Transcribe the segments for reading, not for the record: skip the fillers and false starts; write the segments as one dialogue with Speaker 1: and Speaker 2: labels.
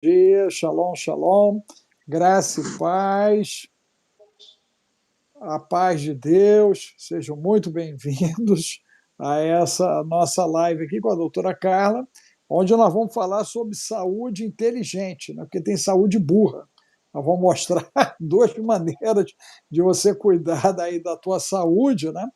Speaker 1: dia, shalom, shalom, graça e paz, a paz de Deus, sejam muito bem-vindos a essa nossa live aqui com a doutora Carla, onde nós vamos falar sobre saúde inteligente, né? Porque tem saúde burra. Nós vamos mostrar duas maneiras de você cuidar daí da tua saúde, né?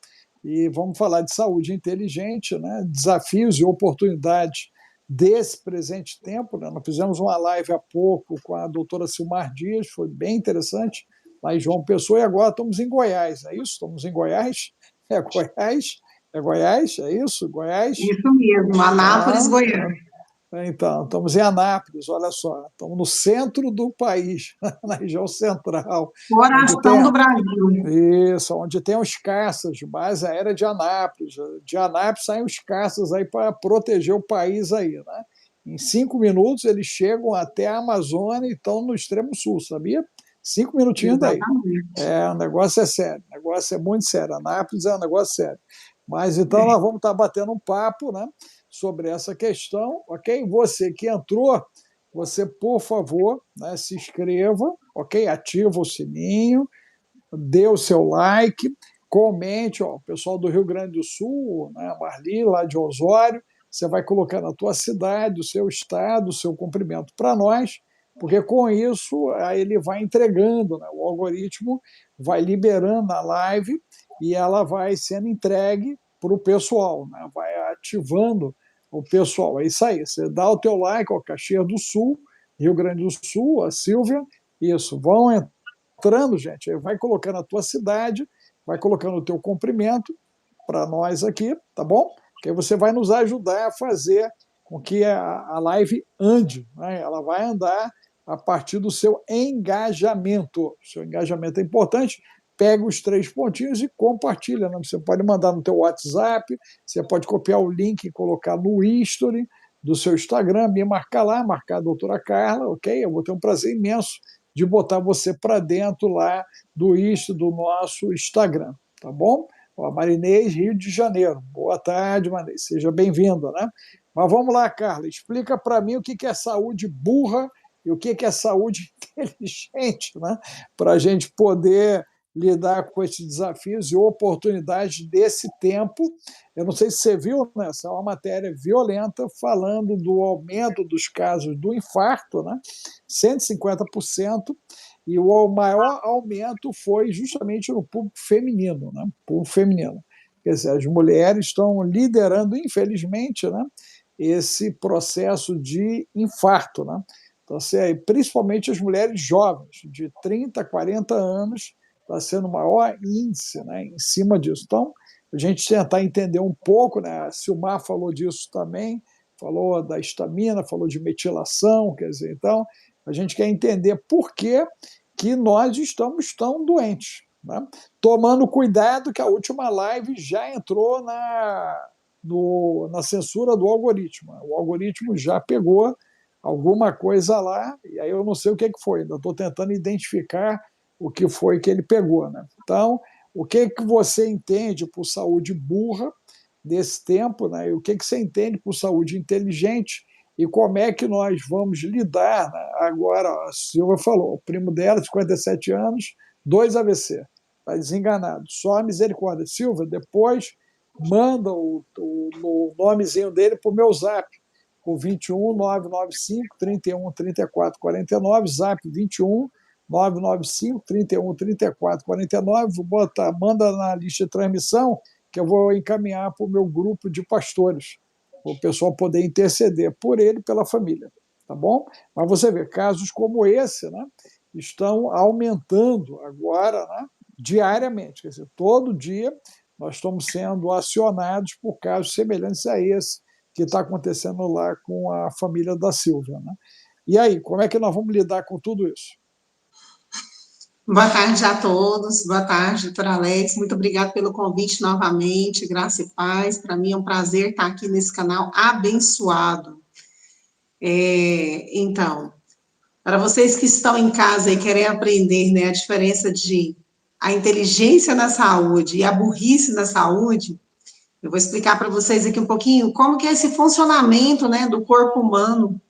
Speaker 1: E vamos falar de saúde inteligente, né? Desafios e oportunidades desse presente tempo, né? Nós fizemos uma live há pouco com a doutora Silmar Dias, foi bem interessante, lá em João Pessoa, e agora estamos em Goiás, é isso? Estamos em Goiás? É Goiás? É Goiás? É isso? Goiás?
Speaker 2: Isso mesmo, Anápolis, Goiás.
Speaker 1: Então, estamos em Anápolis, olha só, estamos no centro do país, na região central.
Speaker 2: Coração do Brasil.
Speaker 1: Isso, onde tem os caças, base aérea de Anápolis. De Anápolis saem os caças aí para proteger o país aí, né? Em 5 minutos eles chegam até a Amazônia e estão no extremo sul, sabia? 5 minutinhos daí. O negócio é sério, o negócio é muito sério. Anápolis é um negócio sério. Mas então nós vamos estar batendo um papo, né, sobre essa questão, ok? Você que entrou, você, por favor, né, se inscreva, ok? Ativa o sininho, dê o seu like, comente, ó, o pessoal do Rio Grande do Sul, né, a Marli, lá de Osório, você vai colocar na tua cidade, o seu estado, o seu cumprimento para nós, porque com isso aí ele vai entregando, né, o algoritmo vai liberando a live e ela vai sendo entregue para o pessoal, né, vai ativando o pessoal. É isso aí, você dá o teu like, ó, Caxias do Sul, Rio Grande do Sul, a Silvia, isso, vão entrando, gente, vai colocando a tua cidade, vai colocando o teu comprimento para nós aqui, tá bom? Que aí você vai nos ajudar a fazer com que a live ande, né? Ela vai andar a partir do seu engajamento. O seu engajamento é importante. Pega os 3 pontinhos e compartilha, né? Você pode mandar no teu WhatsApp, você pode copiar o link e colocar no history do seu Instagram, me marcar lá, marcar a doutora Carla, ok? Eu vou ter um prazer imenso de botar você para dentro lá do do nosso Instagram, tá bom? Ó, Marinês, Rio de Janeiro. Boa tarde, Marinês. Seja bem-vinda, né? Mas vamos lá, Carla, explica para mim o que é saúde burra e o que é saúde inteligente, né? Para a gente poder lidar com esses desafios e oportunidades desse tempo. Eu não sei se você viu, né? Essa é uma matéria violenta falando do aumento dos casos do infarto, né? 150%, e o maior aumento foi justamente no público feminino, né? Público feminino. Quer dizer, as mulheres estão liderando, infelizmente, né, esse processo de infarto, né? Então, assim, principalmente as mulheres jovens, de 30, 40 anos, está sendo o maior índice, né, em cima disso. Então, a gente tentar entender um pouco, né, a Silmar falou disso também, falou da histamina, falou de metilação, quer dizer, então, a gente quer entender por que nós estamos tão doentes, né? Tomando cuidado que a última live já entrou na censura do algoritmo. O algoritmo já pegou alguma coisa lá, e aí eu não sei o que foi, ainda estou tentando identificar o que foi que ele pegou, né? Então, o que você entende por saúde burra desse tempo, né? E o que você entende por saúde inteligente e como é que nós vamos lidar, né? Agora, a Silvia falou, o primo dela, 57 anos, 2 AVC, está desenganado, só a misericórdia. Silvia, depois manda o nomezinho dele para o meu zap, o 21 995 31 34 49, zap 21 995 31 34 49, vou botar, manda na lista de transmissão que eu vou encaminhar para o meu grupo de pastores, para o pessoal poder interceder por ele e pela família, tá bom? Mas você vê, casos como esse, né, estão aumentando agora, né, diariamente, quer dizer, todo dia nós estamos sendo acionados por casos semelhantes a esse que está acontecendo lá com a família da Silvia, né? E aí, como é que nós vamos lidar com tudo isso?
Speaker 2: Boa tarde a todos, boa tarde, doutor Alex, muito obrigada pelo convite novamente, graça e paz, para mim é um prazer estar aqui nesse canal abençoado. Então, para vocês que estão em casa e querem aprender, né, a diferença de a inteligência na saúde e a burrice na saúde, eu vou explicar para vocês aqui um pouquinho como que é esse funcionamento, né, do corpo humano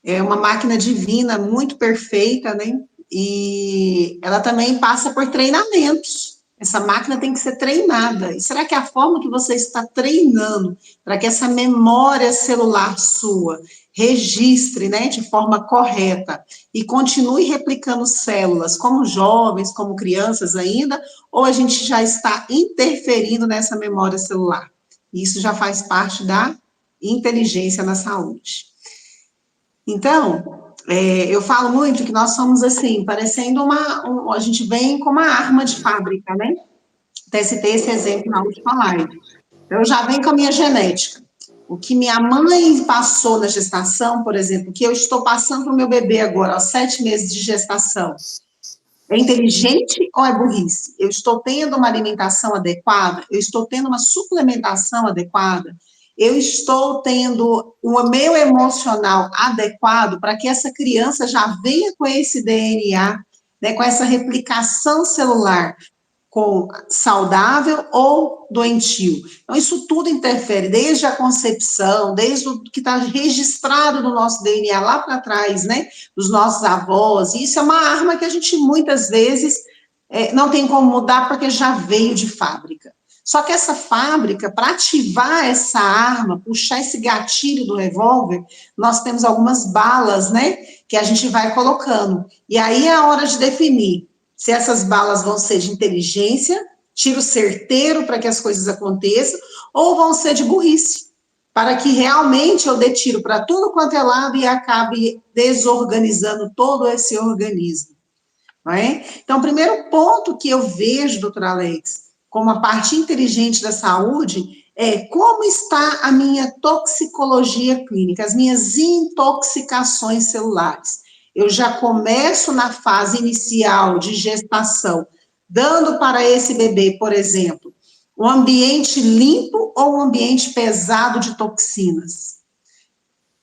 Speaker 2: É uma máquina divina, muito perfeita, né? E ela também passa por treinamentos. Essa máquina tem que ser treinada. E será que a forma que você está treinando para que essa memória celular sua registre, né, de forma correta e continue replicando células, como jovens, como crianças ainda, ou a gente já está interferindo nessa memória celular? Isso já faz parte da inteligência na saúde. Então, eu falo muito que nós somos assim, parecendo a gente vem com uma arma de fábrica, né? Até citei esse exemplo na última live. Eu já venho com a minha genética. O que minha mãe passou na gestação, por exemplo, o que eu estou passando para o meu bebê agora, aos 7 meses de gestação, é inteligente ou é burrice? Eu estou tendo uma alimentação adequada? Eu estou tendo uma suplementação adequada? Eu estou tendo o meu emocional adequado para que essa criança já venha com esse DNA, né, com essa replicação celular, com saudável ou doentio. Então, isso tudo interfere, desde a concepção, desde o que está registrado no nosso DNA lá para trás, né, dos nossos avós, e isso é uma arma que a gente muitas vezes não tem como mudar porque já veio de fábrica. Só que essa fábrica, para ativar essa arma, puxar esse gatilho do revólver, nós temos algumas balas, né, que a gente vai colocando. E aí é a hora de definir se essas balas vão ser de inteligência, tiro certeiro para que as coisas aconteçam, ou vão ser de burrice, para que realmente eu dê tiro para tudo quanto é lado e acabe desorganizando todo esse organismo. Não é? Então, o primeiro ponto que eu vejo, doutora Alex, como a parte inteligente da saúde, é como está a minha toxicologia clínica, as minhas intoxicações celulares. Eu já começo na fase inicial de gestação, dando para esse bebê, por exemplo, um ambiente limpo ou um ambiente pesado de toxinas?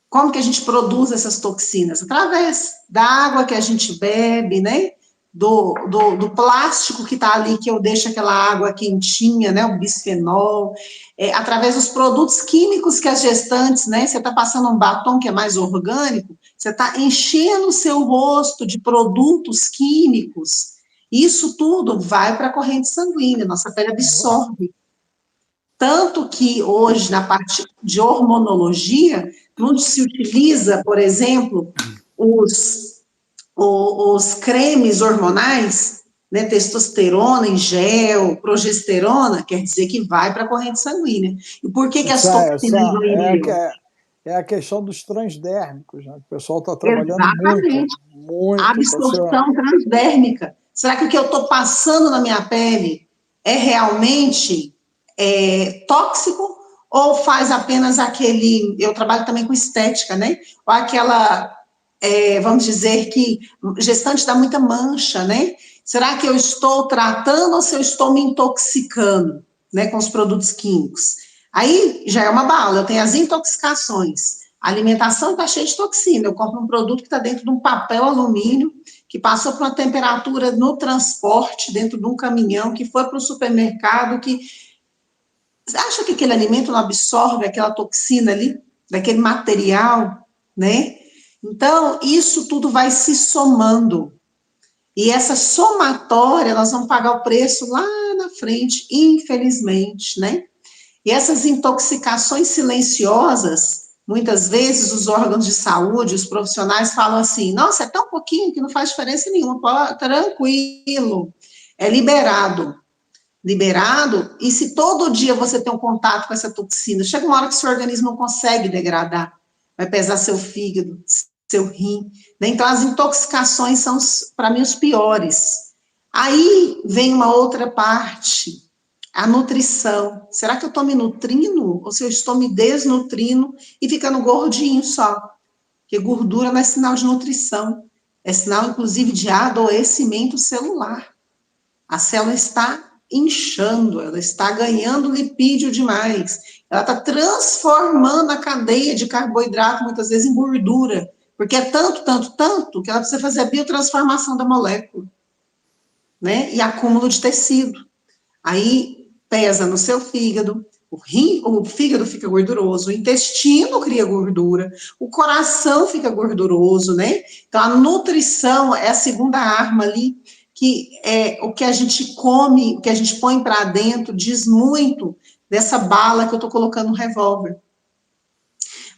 Speaker 2: Como que a gente produz essas toxinas? Através da água que a gente bebe, né? Do plástico que está ali, que eu deixo aquela água quentinha, né? O bisfenol, através dos produtos químicos que as gestantes, né? Você está passando um batom que é mais orgânico, você está enchendo o seu rosto de produtos químicos. Isso tudo vai para a corrente sanguínea, nossa pele absorve. Tanto que hoje, na parte de hormonologia, onde se utiliza, por exemplo, os cremes hormonais, né, testosterona em gel, progesterona, quer dizer que vai para a corrente sanguínea. E por que as toxinas não iriam?
Speaker 1: É a questão dos transdérmicos, né? O pessoal está trabalhando muito,
Speaker 2: Exatamente.
Speaker 1: muito.
Speaker 2: Absorção transdérmica. Será que o que eu estou passando na minha pele é realmente tóxico ou faz apenas aquele... Eu trabalho também com estética, né? Ou aquela, vamos dizer que gestante dá muita mancha, né? Será que eu estou tratando ou se eu estou me intoxicando, né, com os produtos químicos? Aí já é uma bala, eu tenho as intoxicações. A alimentação está cheia de toxina, eu compro um produto que está dentro de um papel alumínio, que passou por uma temperatura no transporte, dentro de um caminhão, que foi para o supermercado, que... Você acha que aquele alimento não absorve aquela toxina ali, daquele material, né? Então, isso tudo vai se somando. E essa somatória, nós vamos pagar o preço lá na frente, infelizmente, né? E essas intoxicações silenciosas, muitas vezes os órgãos de saúde, os profissionais falam assim, nossa, é tão pouquinho que não faz diferença nenhuma, pô, tranquilo, é liberado. Liberado, e se todo dia você tem um contato com essa toxina, chega uma hora que seu organismo não consegue degradar, vai pesar seu fígado, seu rim, né? Então as intoxicações são, para mim, os piores. Aí vem uma outra parte, a nutrição. Será que eu estou me nutrindo ou se eu estou me desnutrindo e ficando gordinho só? Porque gordura não é sinal de nutrição, é sinal, inclusive, de adoecimento celular. A célula está inchando, ela está ganhando lipídio demais, ela está transformando a cadeia de carboidrato, muitas vezes, em gordura, porque é tanto, tanto, tanto, que ela precisa fazer a biotransformação da molécula, né? E acúmulo de tecido. Aí pesa no seu fígado, o fígado fica gorduroso, o intestino cria gordura, o coração fica gorduroso, né? Então, a nutrição é a segunda arma ali, que é o que a gente come, o que a gente põe para dentro, diz muito dessa bala que eu estou colocando no revólver.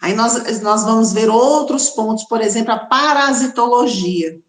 Speaker 2: Aí nós vamos ver outros pontos, por exemplo, a parasitologia,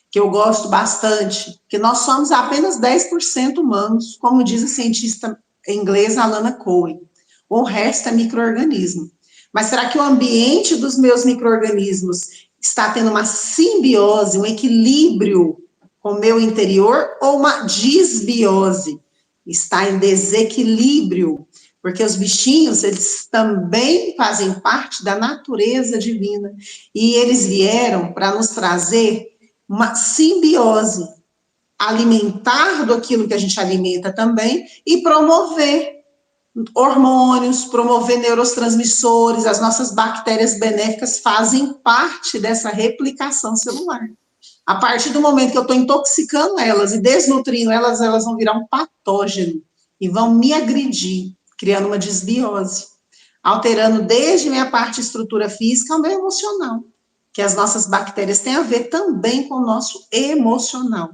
Speaker 2: que eu gosto bastante, que nós somos apenas 10% humanos, como diz a cientista inglesa Alana Cohen. O resto é micro-organismo. Mas será que o ambiente dos meus micro-organismos está tendo uma simbiose, um equilíbrio com o meu interior, ou uma disbiose? Está em desequilíbrio, porque os bichinhos, eles também fazem parte da natureza divina, e eles vieram para nos trazer uma simbiose, alimentar do aquilo que a gente alimenta também e promover hormônios, promover neurotransmissores, as nossas bactérias benéficas fazem parte dessa replicação celular. A partir do momento que eu estou intoxicando elas e desnutrindo elas, elas vão virar um patógeno e vão me agredir, criando uma desbiose, alterando desde minha parte estrutura física ao meu emocional, que as nossas bactérias têm a ver também com o nosso emocional.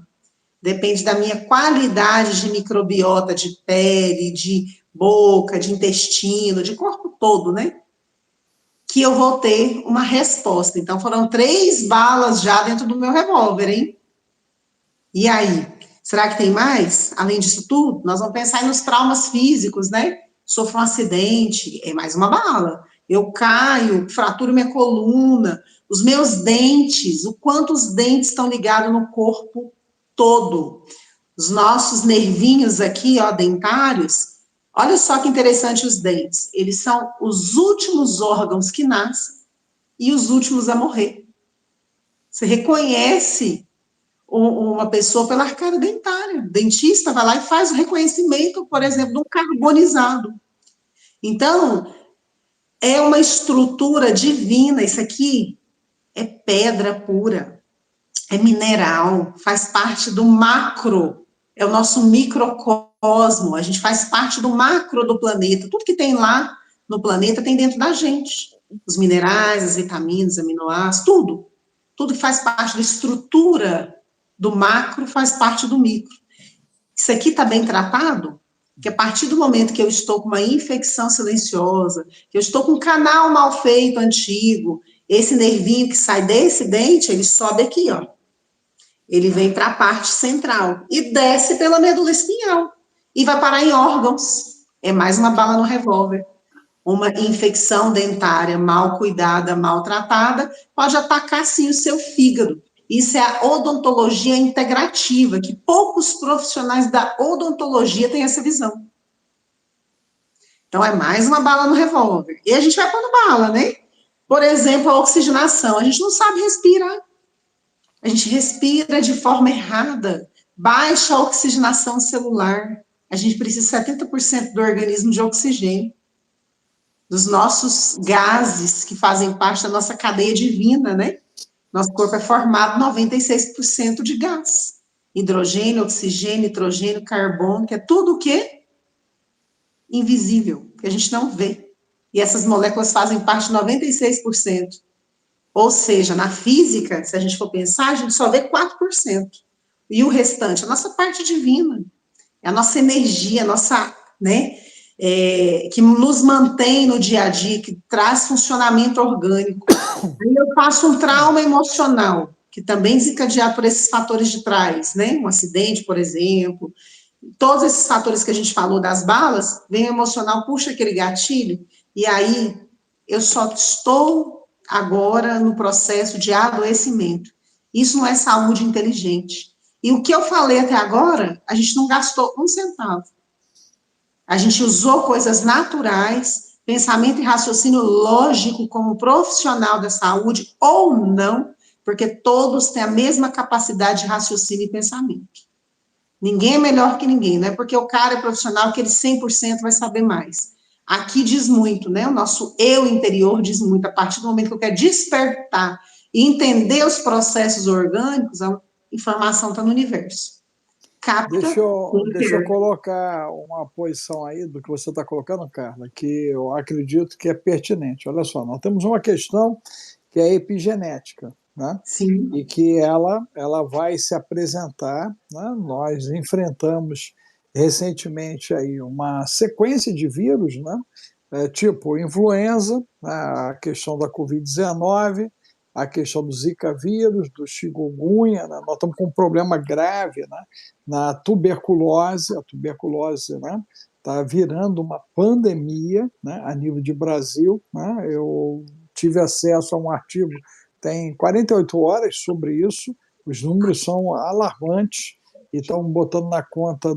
Speaker 2: Depende da minha qualidade de microbiota, de pele, de boca, de intestino, de corpo todo, né? Que eu vou ter uma resposta. Então, foram 3 balas já dentro do meu revólver, hein? E aí? Será que tem mais? Além disso tudo, nós vamos pensar nos traumas físicos, né? Sofro um acidente, é mais uma bala. Eu caio, fraturo minha coluna, os meus dentes, o quanto os dentes estão ligados no corpo todo. Os nossos nervinhos aqui, ó, dentários, olha só que interessante os dentes. Eles são os últimos órgãos que nascem e os últimos a morrer. Você reconhece uma pessoa pela arcada dentária. O dentista vai lá e faz o reconhecimento, por exemplo, de um carbonizado. Então, é uma estrutura divina. Isso aqui é pedra pura, é mineral, faz parte do macro, é o nosso microcosmo, a gente faz parte do macro do planeta. Tudo que tem lá no planeta tem dentro da gente. Os minerais, as vitaminas, aminoácidos, tudo. Tudo que faz parte da estrutura do macro faz parte do micro. Isso aqui está bem tratado? Que a partir do momento que eu estou com uma infecção silenciosa, que eu estou com um canal mal feito, antigo, esse nervinho que sai desse dente, ele sobe aqui, ó. Ele vem para a parte central e desce pela medula espinhal e vai parar em órgãos. É mais uma bala no revólver. Uma infecção dentária mal cuidada, mal tratada, pode atacar, sim, o seu fígado. Isso é a odontologia integrativa, que poucos profissionais da odontologia têm essa visão. Então, é mais uma bala no revólver. E a gente vai pondo bala, né? Por exemplo, a oxigenação. A gente não sabe respirar. A gente respira de forma errada. Baixa a oxigenação celular. A gente precisa 70% do organismo de oxigênio. Dos nossos gases que fazem parte da nossa cadeia divina, né? Nosso corpo é formado 96% de gás. Hidrogênio, oxigênio, nitrogênio, carbono, que é tudo o quê? Invisível, que a gente não vê. E essas moléculas fazem parte de 96%. Ou seja, na física, se a gente for pensar, a gente só vê 4%. E o restante, a nossa parte divina, é a nossa energia, a nossa, né, que nos mantém no dia a dia, que traz funcionamento orgânico. Aí eu passo um trauma emocional, que também é desencadeado por esses fatores de trás, né? Um acidente, por exemplo. Todos esses fatores que a gente falou das balas, vem o emocional, puxa aquele gatilho, e aí eu só estou agora no processo de adoecimento. Isso não é saúde inteligente. E o que eu falei até agora, a gente não gastou um centavo. A gente usou coisas naturais, pensamento e raciocínio lógico como profissional da saúde, ou não, porque todos têm a mesma capacidade de raciocínio e pensamento. Ninguém é melhor que ninguém, não é porque o cara é profissional que ele 100% vai saber mais. Aqui diz muito, né? O nosso eu interior diz muito. A partir do momento que eu quero despertar e entender os processos orgânicos, a informação está no universo. capta
Speaker 1: deixa eu colocar uma posição aí do que você está colocando, Carla, que eu acredito que é pertinente. Olha só, nós temos uma questão que é a epigenética, né?
Speaker 2: Sim.
Speaker 1: E que ela vai se apresentar, né? Nós enfrentamos recentemente aí uma sequência de vírus, né? Tipo influenza, né? A questão da Covid-19, a questão do Zika vírus, do chikungunya, né? Nós estamos com um problema grave, né? Na tuberculose, a tuberculose, né? Está virando uma pandemia, né? A nível de Brasil, né? Eu tive acesso a um artigo tem 48 horas sobre isso, os números são alarmantes e estão botando na conta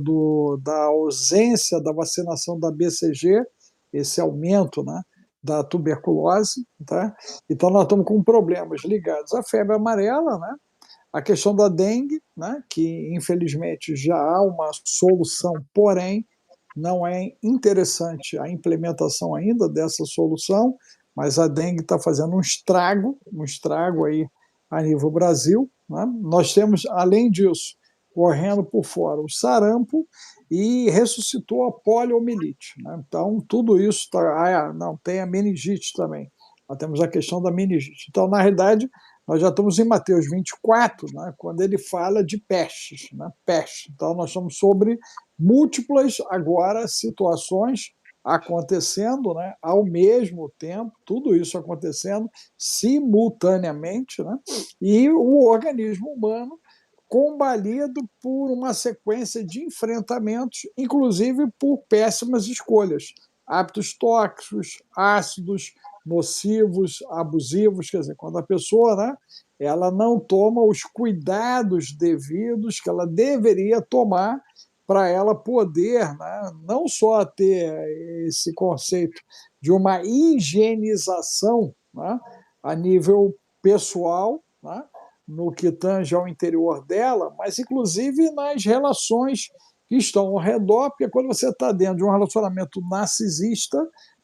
Speaker 1: da ausência da vacinação da BCG, esse aumento, né, da tuberculose, tá? Então nós estamos com problemas ligados à febre amarela, né? A questão da dengue, né, que infelizmente já há uma solução, porém não é interessante a implementação ainda dessa solução, mas a dengue está fazendo um estrago aí a nível Brasil, né? Nós temos, além disso, correndo por fora o sarampo e ressuscitou a poliomielite, né? Então, tudo isso está... não, tem a meningite também. Nós temos a questão da meningite. Então, na realidade, nós já estamos em Mateus 24, né, quando ele fala de pestes, né, peste. Então, nós estamos sobre múltiplas, agora, situações acontecendo, né, ao mesmo tempo, tudo isso acontecendo simultaneamente, né, e o organismo humano combalido por uma sequência de enfrentamentos, inclusive por péssimas escolhas, hábitos tóxicos, ácidos, nocivos, abusivos, quer dizer, quando a pessoa, né, ela não toma os cuidados devidos que ela deveria tomar para ela poder, né, não só ter esse conceito de uma higienização, né, a nível pessoal, né, no que tange ao interior dela, mas inclusive nas relações que estão ao redor, porque quando você está dentro de um relacionamento narcisista,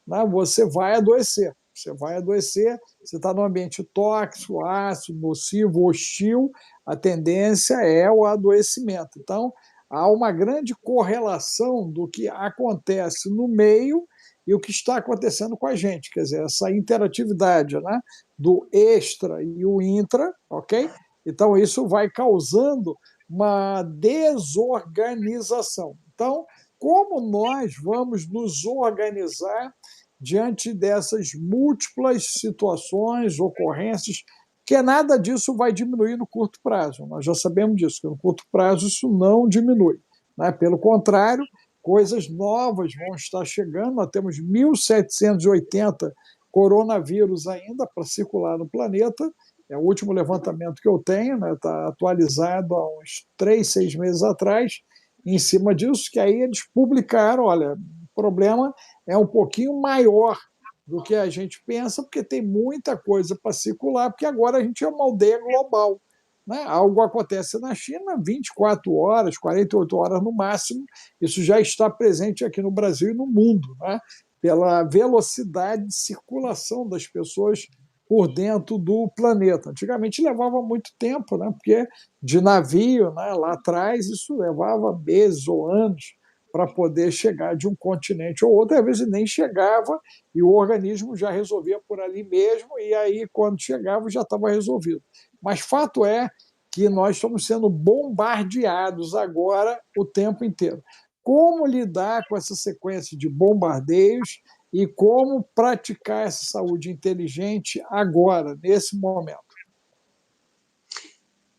Speaker 1: né, você vai adoecer. Você vai adoecer, você está num ambiente tóxico, ácido, nocivo, hostil, a tendência é o adoecimento. Então, há uma grande correlação do que acontece no meio e o que está acontecendo com a gente, quer dizer, essa interatividade, né, do extra e o intra, ok? Então, isso vai causando uma desorganização. Então, como nós vamos nos organizar diante dessas múltiplas situações, ocorrências, que nada disso vai diminuir no curto prazo. Nós já sabemos disso, que no curto prazo isso não diminui, né? Pelo contrário, coisas novas vão estar chegando. Nós temos 1.780 coronavírus ainda para circular no planeta. É o último levantamento que eu tenho, né? Está atualizado há uns 6 meses atrás, em cima disso, que aí eles publicaram, olha, o problema é um pouquinho maior do que a gente pensa, porque tem muita coisa para circular, porque agora a gente é uma aldeia global, né? Algo acontece na China, 24 horas, 48 horas no máximo, isso já está presente aqui no Brasil e no mundo, né? Pela velocidade de circulação das pessoas por dentro do planeta. Antigamente levava muito tempo, né? Porque de navio, né, lá atrás, isso levava meses ou anos para poder chegar de um continente ou outro, às vezes nem chegava e o organismo já resolvia por ali mesmo, e aí, quando chegava, já estava resolvido. Mas fato é que nós estamos sendo bombardeados agora o tempo inteiro. Como lidar com essa sequência de bombardeios e como praticar essa saúde inteligente agora, nesse momento?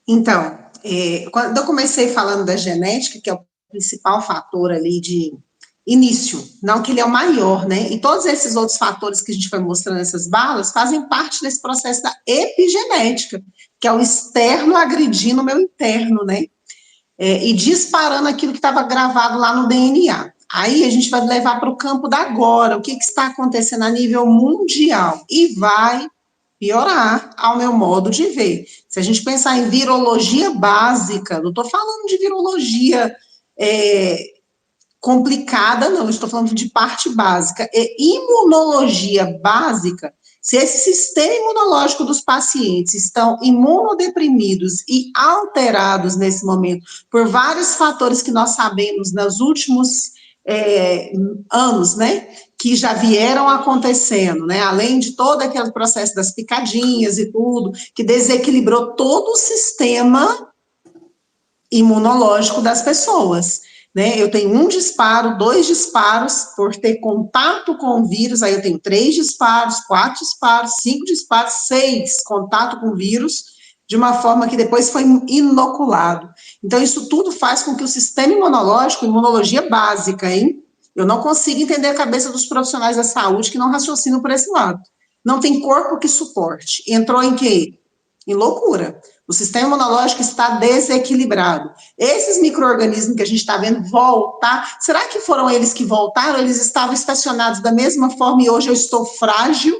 Speaker 2: Então, quando eu comecei falando da genética, que é o principal fator ali de início, não que ele é o maior, né? E todos esses outros fatores que a gente foi mostrando nessas balas fazem parte desse processo da epigenética, que é o externo agredindo o meu interno, né? E disparando aquilo que estava gravado lá no DNA. Aí a gente vai levar para o campo da agora, o que está acontecendo a nível mundial, e vai piorar ao meu modo de ver. Se a gente pensar em virologia básica, não estou falando de virologia complicada, não, estou falando de parte básica. E imunologia básica Se esse sistema imunológico dos pacientes estão imunodeprimidos e alterados nesse momento por vários fatores que nós sabemos nos últimos anos, né, que já vieram acontecendo, né, além de todo aquele processo das picadinhas e tudo, que desequilibrou todo o sistema imunológico das pessoas, né? Eu tenho 1 disparo, 2 disparos por ter contato com o vírus, aí eu tenho 3 disparos, 4 disparos, 5 disparos, 6 contato com o vírus, de uma forma que depois foi inoculado. Então, isso tudo faz com que o sistema imunológico, imunologia básica, hein? Eu não consigo entender a cabeça dos profissionais da saúde que não raciocinam por esse lado. Não tem corpo que suporte. Entrou em quê? Em loucura. O sistema imunológico está desequilibrado. Esses micro-organismos que a gente está vendo voltar, será que foram eles que voltaram? Eles estavam estacionados da mesma forma e hoje eu estou frágil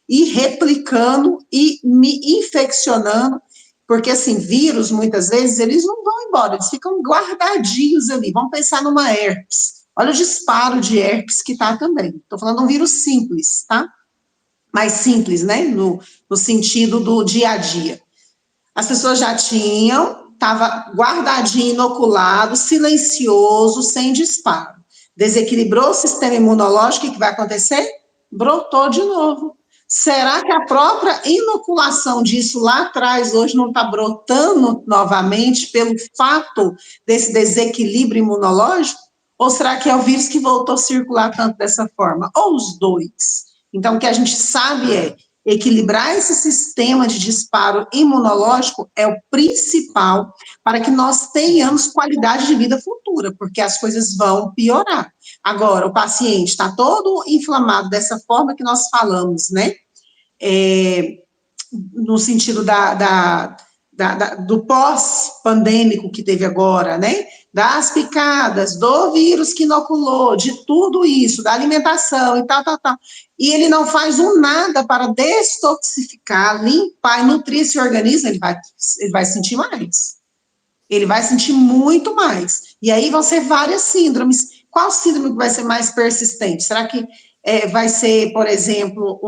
Speaker 2: e replicando e me infeccionando? Porque, assim, vírus, muitas vezes, eles não vão embora, eles ficam guardadinhos ali. Vamos pensar numa herpes. Olha o disparo de herpes que está também. Estou falando de um vírus simples, tá? Mais simples, né? No sentido do dia a dia. As pessoas já tinham, estava guardadinho, inoculado, silencioso, sem disparo. Desequilibrou o sistema imunológico, o que vai acontecer? Brotou de novo. Será que a própria inoculação disso lá atrás, hoje não está brotando novamente pelo fato desse desequilíbrio imunológico? Ou será que é o vírus que voltou a circular tanto dessa forma? Ou os dois? Então, o que a gente sabe é equilibrar esse sistema de disparo imunológico é o principal para que nós tenhamos qualidade de vida futura, porque as coisas vão piorar. Agora, o paciente está todo inflamado dessa forma que nós falamos, né? No sentido do pós-pandêmico que teve agora, né? Das picadas, do vírus que inoculou, de tudo isso, da alimentação e tal. E ele não faz nada para destoxificar, limpar e nutrir esse organismo, ele vai sentir mais. Ele vai sentir muito mais. E aí vão ser várias síndromes. Qual síndrome que vai ser mais persistente? Será que vai ser, por exemplo,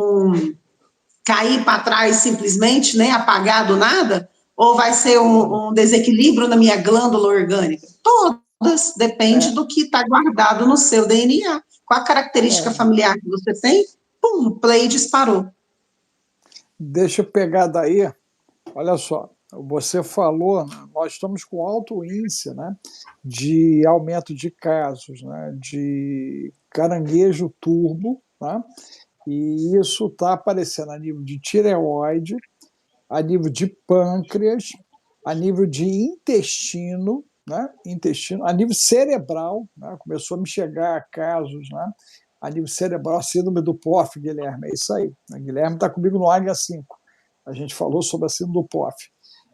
Speaker 2: cair para trás simplesmente, né, apagar do nada? Ou vai ser um desequilíbrio na minha glândula orgânica? Todas, depende do que está guardado no seu DNA. Qual a característica familiar que você tem? Pum, play disparou.
Speaker 1: Deixa eu pegar daí, olha só, você falou, nós estamos com alto índice, né, de aumento de casos, né, de caranguejo turbo, né, e isso está aparecendo a nível de tireoide, a nível de pâncreas, a nível de intestino, né, a nível cerebral, né, começou a me chegar casos, né, a nível cerebral, síndrome do POF, Guilherme, é isso aí. O Guilherme está comigo no AH5. A gente falou sobre a síndrome do POF.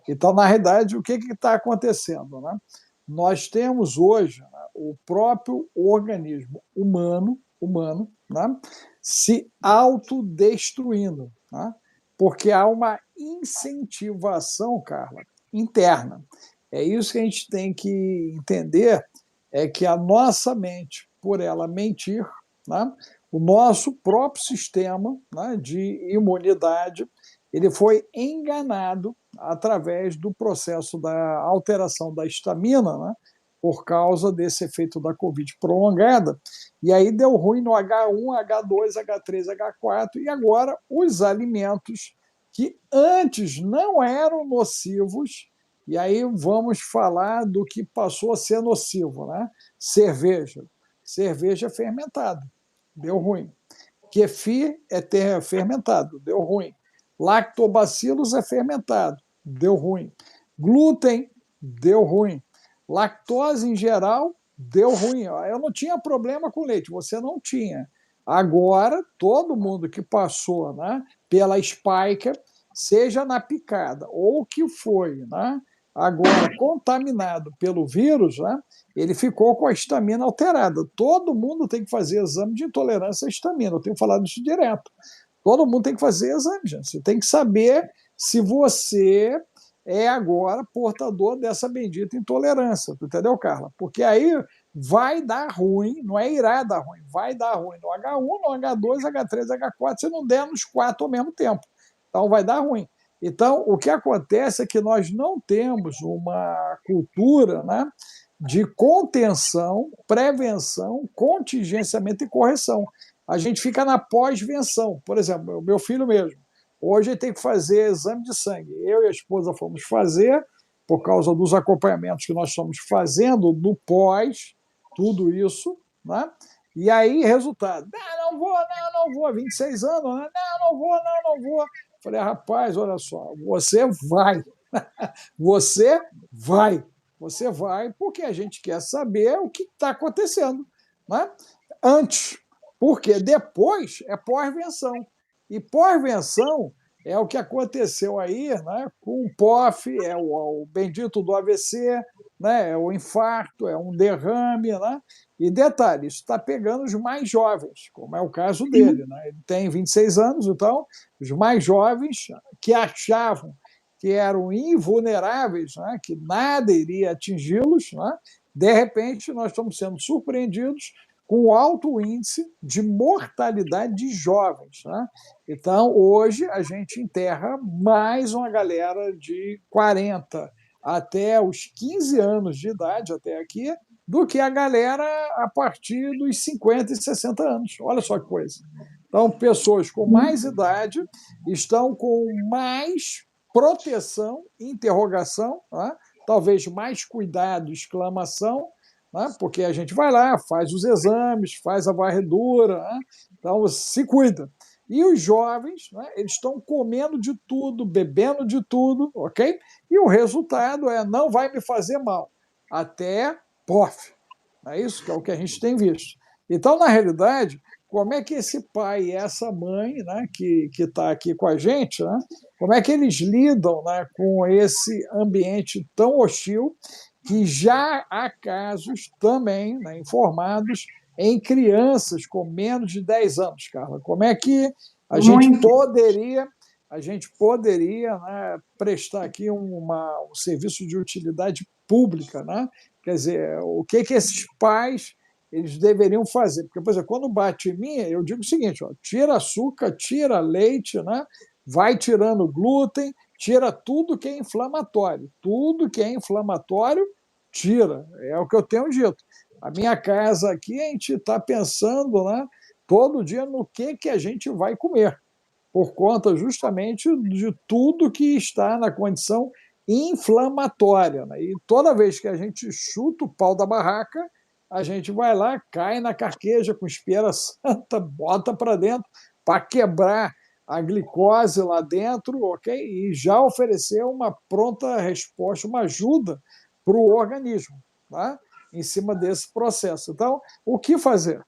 Speaker 1: Então, na realidade, o que está acontecendo? Né? Nós temos hoje, né, o próprio organismo humano né, se autodestruindo, né, porque há uma incentivação, Carla, interna. É isso que a gente tem que entender, é que a nossa mente, por ela mentir, né, o nosso próprio sistema, né, de imunidade, ele foi enganado através do processo da alteração da histamina, né, por causa desse efeito da Covid prolongada, e aí deu ruim no H1, H2, H3, H4, e agora os alimentos que antes não eram nocivos, e aí vamos falar do que passou a ser nocivo, né? Cerveja fermentada, deu ruim. Kefir é fermentado, deu ruim. Lactobacilos é fermentado, deu ruim. Glúten, deu ruim. Lactose em geral, deu ruim. Eu não tinha problema com leite, você não tinha. Agora, todo mundo que passou, né, pela Spiker, seja na picada ou o que foi, né, agora contaminado pelo vírus, né, ele ficou com a histamina alterada. Todo mundo tem que fazer exame de intolerância à histamina, eu tenho falado isso direto. Todo mundo tem que fazer exame, gente. Você tem que saber se você é agora portador dessa bendita intolerância, entendeu, Carla? Porque aí vai dar ruim, não é irá dar ruim, vai dar ruim no H1, no H2, H3, H4, se não der nos 4 ao mesmo tempo. Então vai dar ruim. Então, o que acontece é que nós não temos uma cultura, né, de contenção, prevenção, contingenciamento e correção. A gente fica na pós-venção. Por exemplo, o meu filho mesmo, hoje ele tem que fazer exame de sangue. Eu e a esposa fomos fazer, por causa dos acompanhamentos que nós estamos fazendo no pós, tudo isso, né? E aí, resultado, não vou, 26 anos, né? Não vou. Falei, rapaz, olha só, você vai, você vai, você vai, porque a gente quer saber o que está acontecendo, né? Antes, porque depois é pós-venção. E pós-venção é o que aconteceu aí, né, com o POF, é o bendito do AVC, né, é o infarto, é um derrame, né? E detalhe, isso está pegando os mais jovens, como é o caso dele, né? Ele tem 26 anos, então os mais jovens que achavam que eram invulneráveis, né, que nada iria atingi-los, né? De repente nós estamos sendo surpreendidos com alto índice de mortalidade de jovens, né? Então, hoje, a gente enterra mais uma galera de 40 até os 15 anos de idade, até aqui, do que a galera a partir dos 50 e 60 anos. Olha só que coisa. Então, pessoas com mais idade estão com mais proteção, interrogação, né? Talvez mais cuidado, exclamação, né? Porque a gente vai lá, faz os exames, faz a varredura, né? Então se cuida. E os jovens, né, eles estão comendo de tudo, bebendo de tudo, ok? E o resultado é não vai me fazer mal, até POF. É isso que é o que a gente tem visto. Então, na realidade, como é que esse pai e essa mãe, né, que está aqui com a gente, né, como é que eles lidam, né, com esse ambiente tão hostil, que já há casos também, né, informados em crianças com menos de 10 anos, Carla. Como é que a gente poderia, né, prestar aqui um serviço de utilidade pública, né? Quer dizer, o que esses pais eles deveriam fazer? Porque, por exemplo, quando bate em mim, eu digo o seguinte, ó, tira açúcar, tira leite, né? Vai tirando glúten, tira tudo que é inflamatório. Tudo que é inflamatório, tira. É o que eu tenho dito. A minha casa aqui, a gente está pensando, né, todo dia no que a gente vai comer, por conta justamente de tudo que está na condição inflamatória, né? E toda vez que a gente chuta o pau da barraca, a gente vai lá, cai na carqueja com espera santa, bota para dentro para quebrar a glicose lá dentro, ok? E já oferecer uma pronta resposta, uma ajuda para o organismo, tá? Em cima desse processo. Então, o que fazer?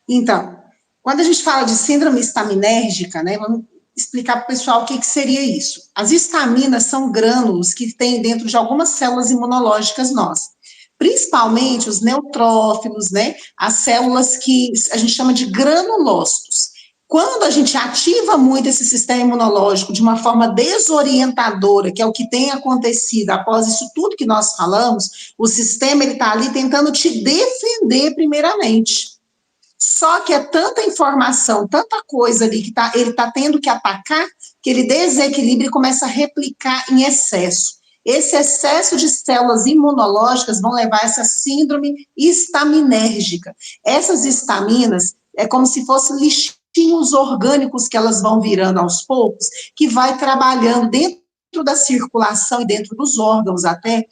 Speaker 2: Então, quando a gente fala de síndrome estaminérgica, né, vamos explicar para o pessoal o que seria isso. As estaminas são grânulos que tem dentro de algumas células imunológicas nossas, principalmente os neutrófilos, né, as células que a gente chama de granulócitos. Quando a gente ativa muito esse sistema imunológico de uma forma desorientadora, que é o que tem acontecido após isso tudo que nós falamos, o sistema ele está ali tentando te defender primeiramente. Só que é tanta informação, tanta coisa ali que ele está tendo que atacar, que ele desequilibra e começa a replicar em excesso. Esse excesso de células imunológicas vão levar a essa síndrome estaminérgica. Essas estaminas é como se fossem lixinhos orgânicos que elas vão virando aos poucos, que vai trabalhando dentro da circulação e dentro dos órgãos até,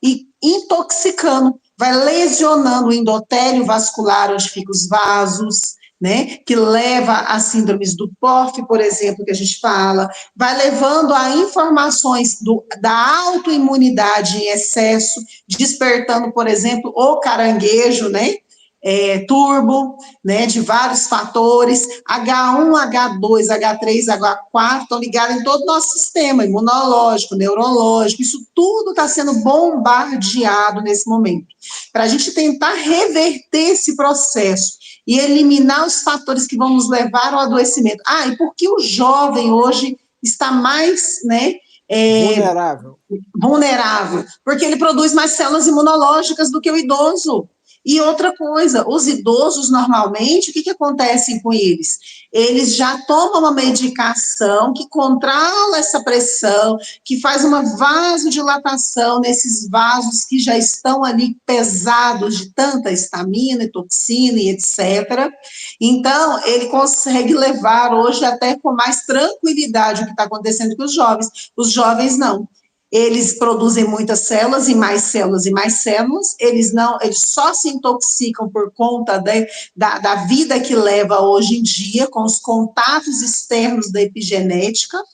Speaker 2: e intoxicando, vai lesionando o endotélio vascular, onde ficam os vasos, né, que leva a síndromes do POF, por exemplo, que a gente fala, vai levando a informações da autoimunidade em excesso, despertando, por exemplo, o caranguejo, né, turbo, né, de vários fatores, H1, H2, H3, H4, estão ligados em todo o nosso sistema imunológico, neurológico, isso tudo está sendo bombardeado nesse momento, para a gente tentar reverter esse processo e eliminar os fatores que vão nos levar ao adoecimento. E por que o jovem hoje está mais, né,
Speaker 1: Vulnerável.
Speaker 2: vulnerável, porque ele produz mais células imunológicas do que o idoso. E outra coisa, os idosos, normalmente, o que acontece com eles? Eles já tomam uma medicação que controla essa pressão, que faz uma vasodilatação nesses vasos que já estão ali pesados de tanta estamina e toxina e etc. Então, ele consegue levar hoje até com mais tranquilidade o que está acontecendo com os jovens. Os jovens não. Eles produzem muitas células e mais células e mais células, eles só se intoxicam por conta da vida que leva hoje em dia, com os contatos externos da epigenética,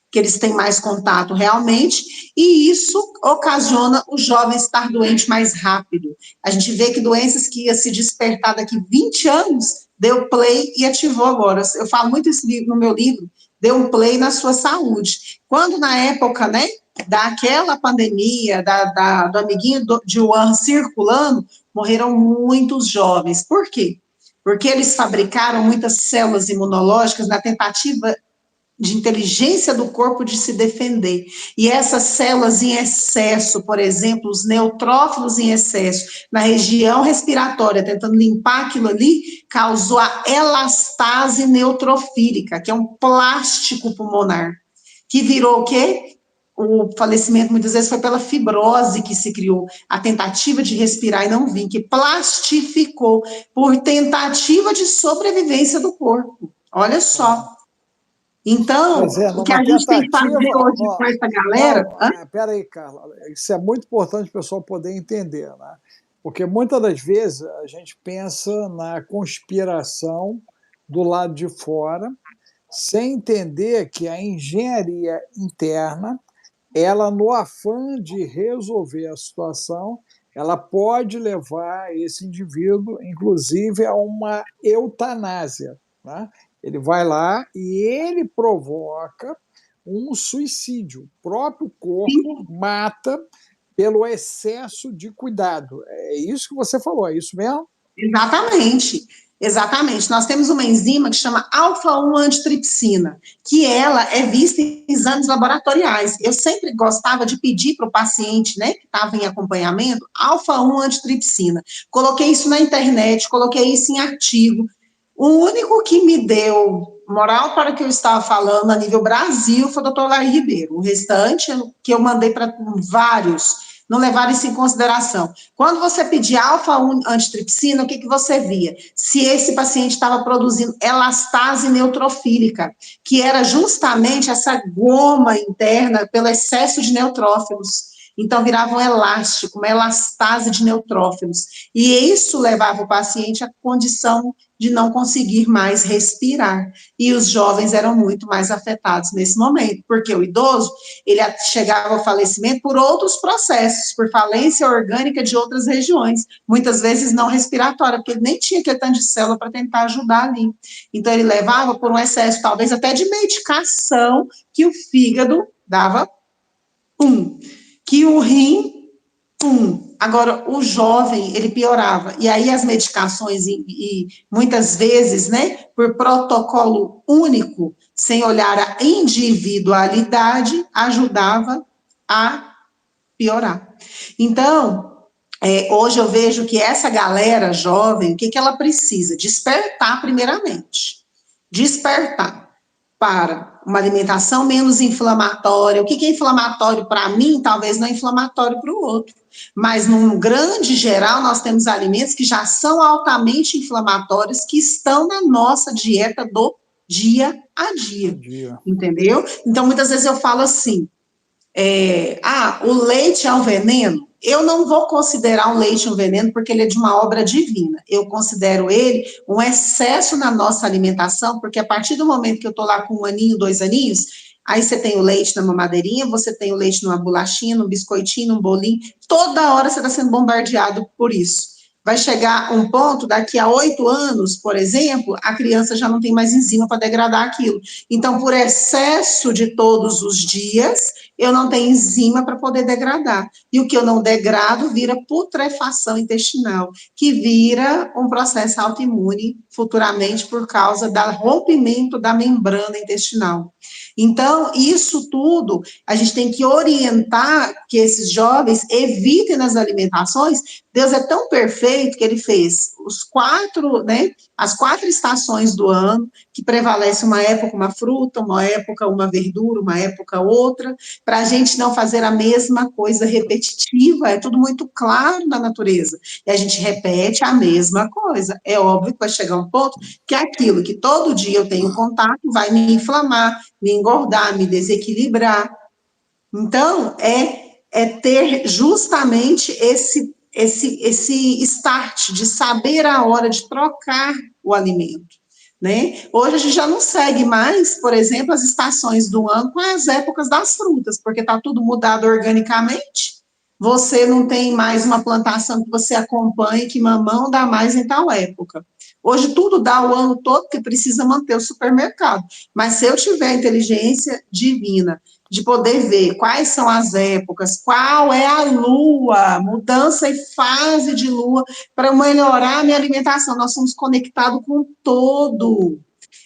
Speaker 2: que eles têm mais contato realmente, e isso ocasiona o jovem estar doente mais rápido. A gente vê que doenças que ia se despertar daqui 20 anos, deu play e ativou agora. Eu falo muito isso no meu livro, deu um play na sua saúde. Quando na época, né, daquela pandemia, do amiguinho de Wuhan circulando, morreram muitos jovens. Por quê? Porque eles fabricaram muitas células imunológicas na tentativa de inteligência do corpo de se defender. E essas células em excesso, por exemplo, os neutrófilos em excesso, na região respiratória, tentando limpar aquilo ali, causou a elastase neutrofílica, que é um plástico pulmonar, que virou o quê? O falecimento muitas vezes foi pela fibrose que se criou, a tentativa de respirar e não vir, que plastificou por tentativa de sobrevivência do corpo. Olha só. Então, o que a gente tem que fazer hoje com essa galera...
Speaker 1: Peraí, Carla, isso é muito importante o pessoal poder entender, né? Porque muitas das vezes a gente pensa na conspiração do lado de fora, sem entender que a engenharia interna, ela, no afã de resolver a situação, ela pode levar esse indivíduo, inclusive, a uma eutanásia, né? Ele vai lá e ele provoca um suicídio. O próprio corpo mata pelo excesso de cuidado. É isso que você falou, é isso mesmo?
Speaker 2: Exatamente. Exatamente. Nós temos uma enzima que chama alfa-1 antitripsina, que ela é vista em exames laboratoriais. Eu sempre gostava de pedir para o paciente, né, que estava em acompanhamento, alfa-1 antitripsina. Coloquei isso na internet, coloquei isso em artigo. O único que me deu moral para o que eu estava falando a nível Brasil foi o doutor Larry Ribeiro. O restante, que eu mandei para vários, não levaram isso em consideração. Quando você pedia alfa-1 antitripsina, o que você via? Se esse paciente estava produzindo elastase neutrofílica, que era justamente essa goma interna pelo excesso de neutrófilos. Então, virava um elástico, uma elastase de neutrófilos. E isso levava o paciente à condição de não conseguir mais respirar. E os jovens eram muito mais afetados nesse momento, porque o idoso, ele chegava ao falecimento por outros processos, por falência orgânica de outras regiões, muitas vezes não respiratória, porque ele nem tinha aquele tanto de célula para tentar ajudar ali. Então, ele levava por um excesso, talvez até de medicação, que o fígado dava que o rim, Agora, o jovem, ele piorava. E aí as medicações, e muitas vezes, né, por protocolo único, sem olhar a individualidade, ajudava a piorar. Então, hoje eu vejo que essa galera jovem, o que ela precisa? Despertar primeiramente. Despertar para uma alimentação menos inflamatória. O que é inflamatório para mim, talvez não é inflamatório para o outro. Mas, num grande geral, nós temos alimentos que já são altamente inflamatórios, que estão na nossa dieta do dia a dia. Entendeu? Então, muitas vezes eu falo assim, o leite é um veneno? Eu não vou considerar um leite um veneno porque ele é de uma obra divina. Eu considero ele um excesso na nossa alimentação, porque a partir do momento que eu estou lá com 1 aninho, 2 aninhos, aí você tem o leite na mamadeirinha, você tem o leite numa bolachinha, num biscoitinho, num bolinho, toda hora você está sendo bombardeado por isso. Vai chegar um ponto, daqui a 8 anos, por exemplo, a criança já não tem mais enzima para degradar aquilo. Então, por excesso de todos os dias, eu não tenho enzima para poder degradar. E o que eu não degrado vira putrefação intestinal, que vira um processo autoimune futuramente por causa do rompimento da membrana intestinal. Então, isso tudo, a gente tem que orientar que esses jovens evitem nas alimentações. Deus é tão perfeito que ele fez os quatro, né, as 4 estações do ano, que prevalece uma época uma fruta, uma época uma verdura, uma época outra, para a gente não fazer a mesma coisa repetitiva, é tudo muito claro na natureza, e a gente repete a mesma coisa. É óbvio que vai chegar um ponto que aquilo que todo dia eu tenho contato vai me inflamar, me engordar, me desequilibrar. Então, é ter justamente esse start de saber a hora de trocar o alimento, né? Hoje a gente já não segue mais, por exemplo, as estações do ano com as épocas das frutas, porque está tudo mudado organicamente. Você não tem mais uma plantação que você acompanhe que mamão dá mais em tal época. Hoje tudo dá o ano todo, porque precisa manter o supermercado. Mas se eu tiver inteligência divina de poder ver quais são as épocas, qual é a lua, mudança e fase de lua, para melhorar a minha alimentação. Nós somos conectados com o todo.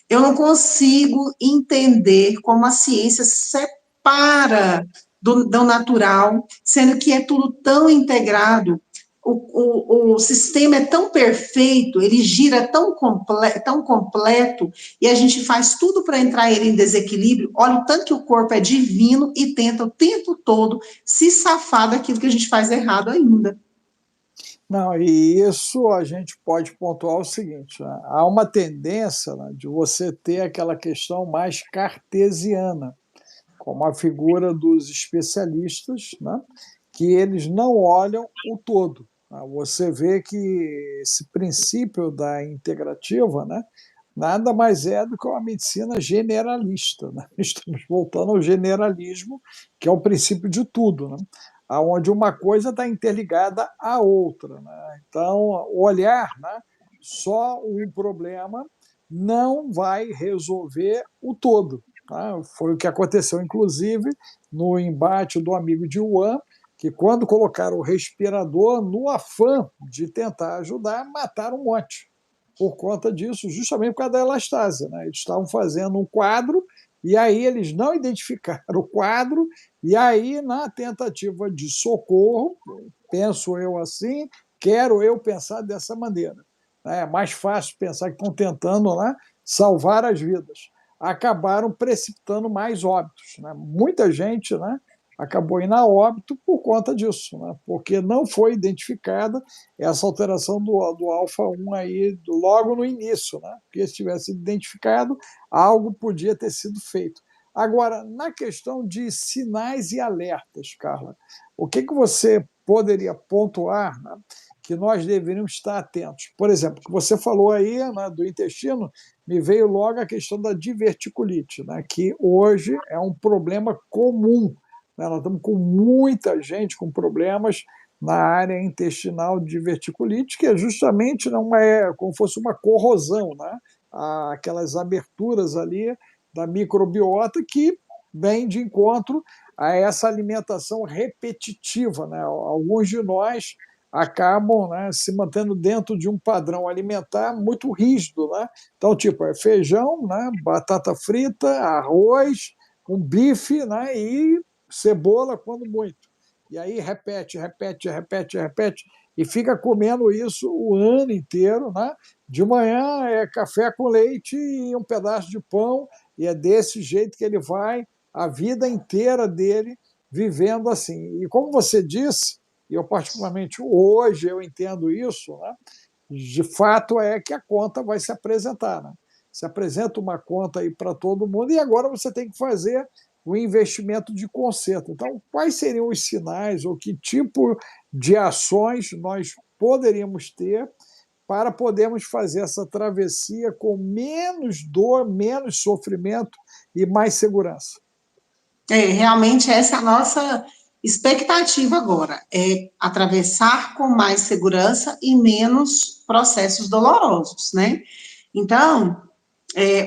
Speaker 2: Eu não consigo entender como a ciência separa do natural, sendo que é tudo tão integrado. O sistema é tão perfeito, ele gira tão completo, e a gente faz tudo para entrar ele em desequilíbrio. Olha o tanto que o corpo é divino e tenta o tempo todo se safar daquilo que a gente faz errado ainda.
Speaker 1: Não, e isso a gente pode pontuar o seguinte, né? Há uma tendência, né, de você ter aquela questão mais cartesiana, como a figura dos especialistas, né, que eles não olham o todo. Né? Você vê que esse princípio da integrativa, né, nada mais é do que uma medicina generalista. Né? Estamos voltando ao generalismo, que é o princípio de tudo, né? Onde uma coisa está interligada à outra. Né? Então, olhar, né, só um problema não vai resolver o todo. Tá? Foi o que aconteceu, inclusive, no embate do amigo de Wuhan, que quando colocaram o respirador, no afã de tentar ajudar, mataram um monte por conta disso, justamente por causa da elastase. Né? Eles estavam fazendo um quadro e aí eles não identificaram o quadro, e aí, na tentativa de socorro, penso eu assim, quero eu pensar dessa maneira. É mais fácil pensar que estão tentando, né, salvar as vidas. Acabaram precipitando mais óbitos. Né? Muita gente, né, acabou indo a óbito por conta disso, né? Porque não foi identificada essa alteração do alfa-1 aí logo no início, né? Porque se tivesse identificado, algo podia ter sido feito. Agora, na questão de sinais e alertas, Carla, o que você poderia pontuar, né, que nós deveríamos estar atentos? Por exemplo, que você falou aí, né, do intestino, me veio logo a questão da diverticulite, né, que hoje é um problema comum. Né? Nós estamos com muita gente com problemas na área intestinal de diverticulite, que é justamente não é como fosse uma corrosão, né? Aquelas aberturas ali da microbiota que vem de encontro a essa alimentação repetitiva. Né? Alguns de nós acabam, né, se mantendo dentro de um padrão alimentar muito rígido. Né? Então, tipo, é feijão, né, batata frita, arroz, um bife, né, e cebola quando muito. E aí repete, repete, repete, repete, e fica comendo isso o ano inteiro. Né? De manhã é café com leite e um pedaço de pão, e é desse jeito que ele vai a vida inteira dele vivendo assim. E como você disse, e eu particularmente hoje eu entendo isso, né? De fato é que a conta vai se apresentar. Né? Se apresenta uma conta aí para todo mundo e agora você tem que fazer o investimento de conserto. Então, quais seriam os sinais ou que tipo de ações nós poderíamos ter para podermos fazer essa travessia com menos dor, menos sofrimento e mais segurança?
Speaker 2: Realmente essa é a nossa expectativa agora, é atravessar com mais segurança e menos processos dolorosos, né? Então,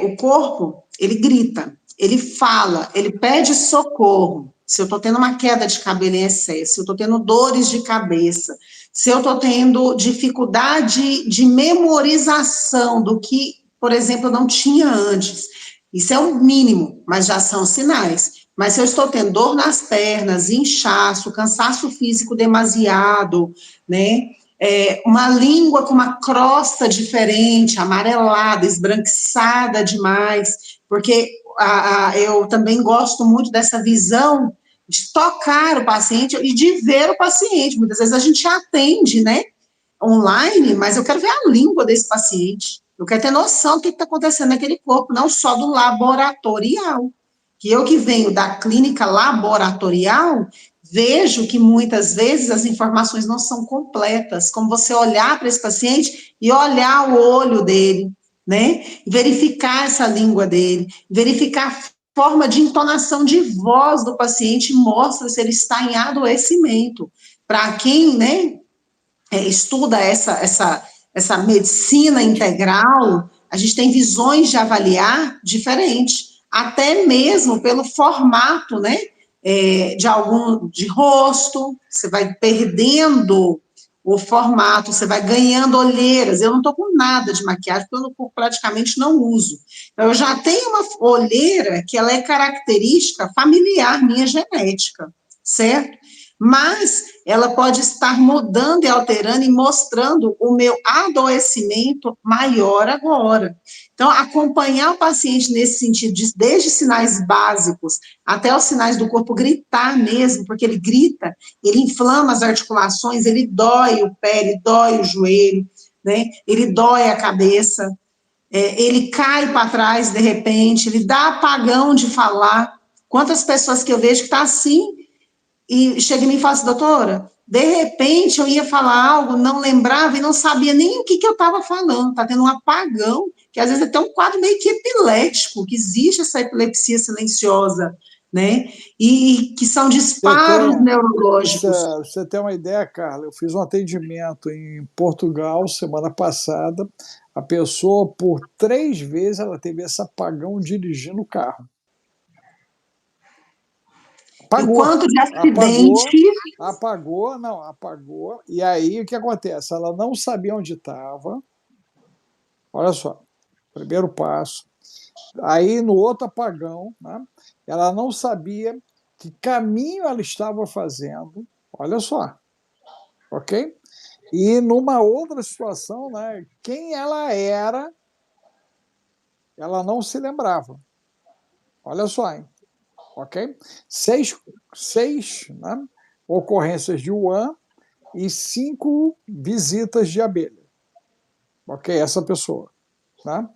Speaker 2: o corpo, ele grita, ele fala, ele pede socorro. se eu estou tendo uma queda de cabelo em excesso, se eu estou tendo dores de cabeça, se eu estou tendo dificuldade de memorização do que, por exemplo, eu não tinha antes. Isso é o mínimo, mas já são sinais. Mas se eu estou tendo dor nas pernas, inchaço, cansaço físico demasiado, né? Uma língua com uma crosta diferente, amarelada, esbranquiçada demais, porque eu também gosto muito dessa visão de tocar o paciente e de ver o paciente. Muitas vezes a gente atende, né, online, mas eu quero ver a língua desse paciente. Eu quero ter noção do que está acontecendo naquele corpo, não só do laboratorial. Que eu que venho da clínica laboratorial, vejo que muitas vezes as informações não são completas, como você olhar para esse paciente e olhar o olho dele, né? Verificar essa língua dele, verificar a forma de entonação de voz do paciente, mostra se ele está em adoecimento. Para quem, né, estuda essa medicina integral, a gente tem visões de avaliar diferentes, até mesmo pelo formato, né, de rosto, você vai perdendo o formato, você vai ganhando olheiras. Eu não estou com nada de maquiagem, porque eu praticamente não uso. Então, eu já tenho uma olheira que ela é característica familiar, minha genética, certo? Mas ela pode estar mudando e alterando e mostrando o meu adoecimento maior agora. Então, acompanhar o paciente nesse sentido, desde sinais básicos até os sinais do corpo gritar mesmo, porque ele grita, ele inflama as articulações, ele dói o pé, ele dói o joelho, né? Ele dói a cabeça, ele cai para trás de repente, ele dá apagão de falar. Quantas pessoas que eu vejo que está assim, e chega em mim e fala assim, doutora, de repente eu ia falar algo, não lembrava e não sabia nem o que eu estava falando, está tendo um apagão, que às vezes é até um quadro meio que epilético, que existe essa epilepsia silenciosa, né? E que são
Speaker 1: Você tem,
Speaker 2: disparos neurológicos.
Speaker 1: você tem uma ideia, Carla? Eu fiz um atendimento em Portugal semana passada. A pessoa, por 3 vezes, ela teve esse apagão dirigindo o carro.
Speaker 2: E o
Speaker 1: Apagou,
Speaker 2: quanto de
Speaker 1: apagou,
Speaker 2: acidente.
Speaker 1: apagou, não, apagou. E aí o que acontece? Ela não sabia onde estava. Olha só, primeiro passo. Aí no outro apagão, né, ela não sabia que caminho ela estava fazendo. Olha só, ok? E numa outra situação, né, quem ela era, ela não se lembrava. Olha só, hein? Ok? Seis, né, ocorrências de Wuhan e 5 visitas de abelha. Ok? Essa pessoa. Né?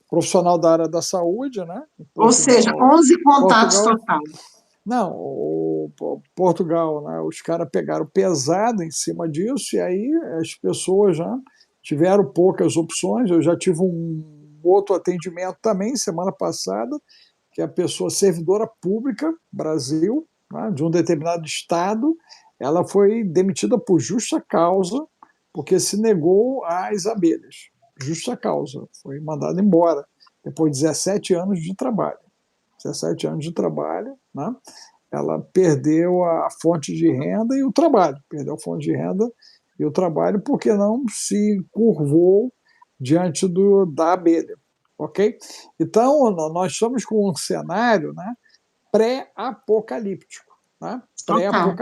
Speaker 1: Profissional da área da saúde, né? Em
Speaker 2: Ou seja,
Speaker 1: Portugal.
Speaker 2: 11 contatos
Speaker 1: Portugal,
Speaker 2: total.
Speaker 1: não, Portugal, né? Os caras pegaram pesado em cima disso e aí as pessoas já tiveram poucas opções. Eu já tive um outro atendimento também semana passada, que é a pessoa servidora pública, Brasil, né, de um determinado estado, ela foi demitida por justa causa, porque se negou às abelhas. Justa causa, foi mandada embora, depois de 17 anos de trabalho. 17 anos de trabalho, né? Ela perdeu a fonte de renda e o trabalho, perdeu a fonte de renda e o trabalho porque não se curvou diante da abelha, ok? Então, nós estamos com um cenário, né, pré-apocalíptico, né?
Speaker 2: Total.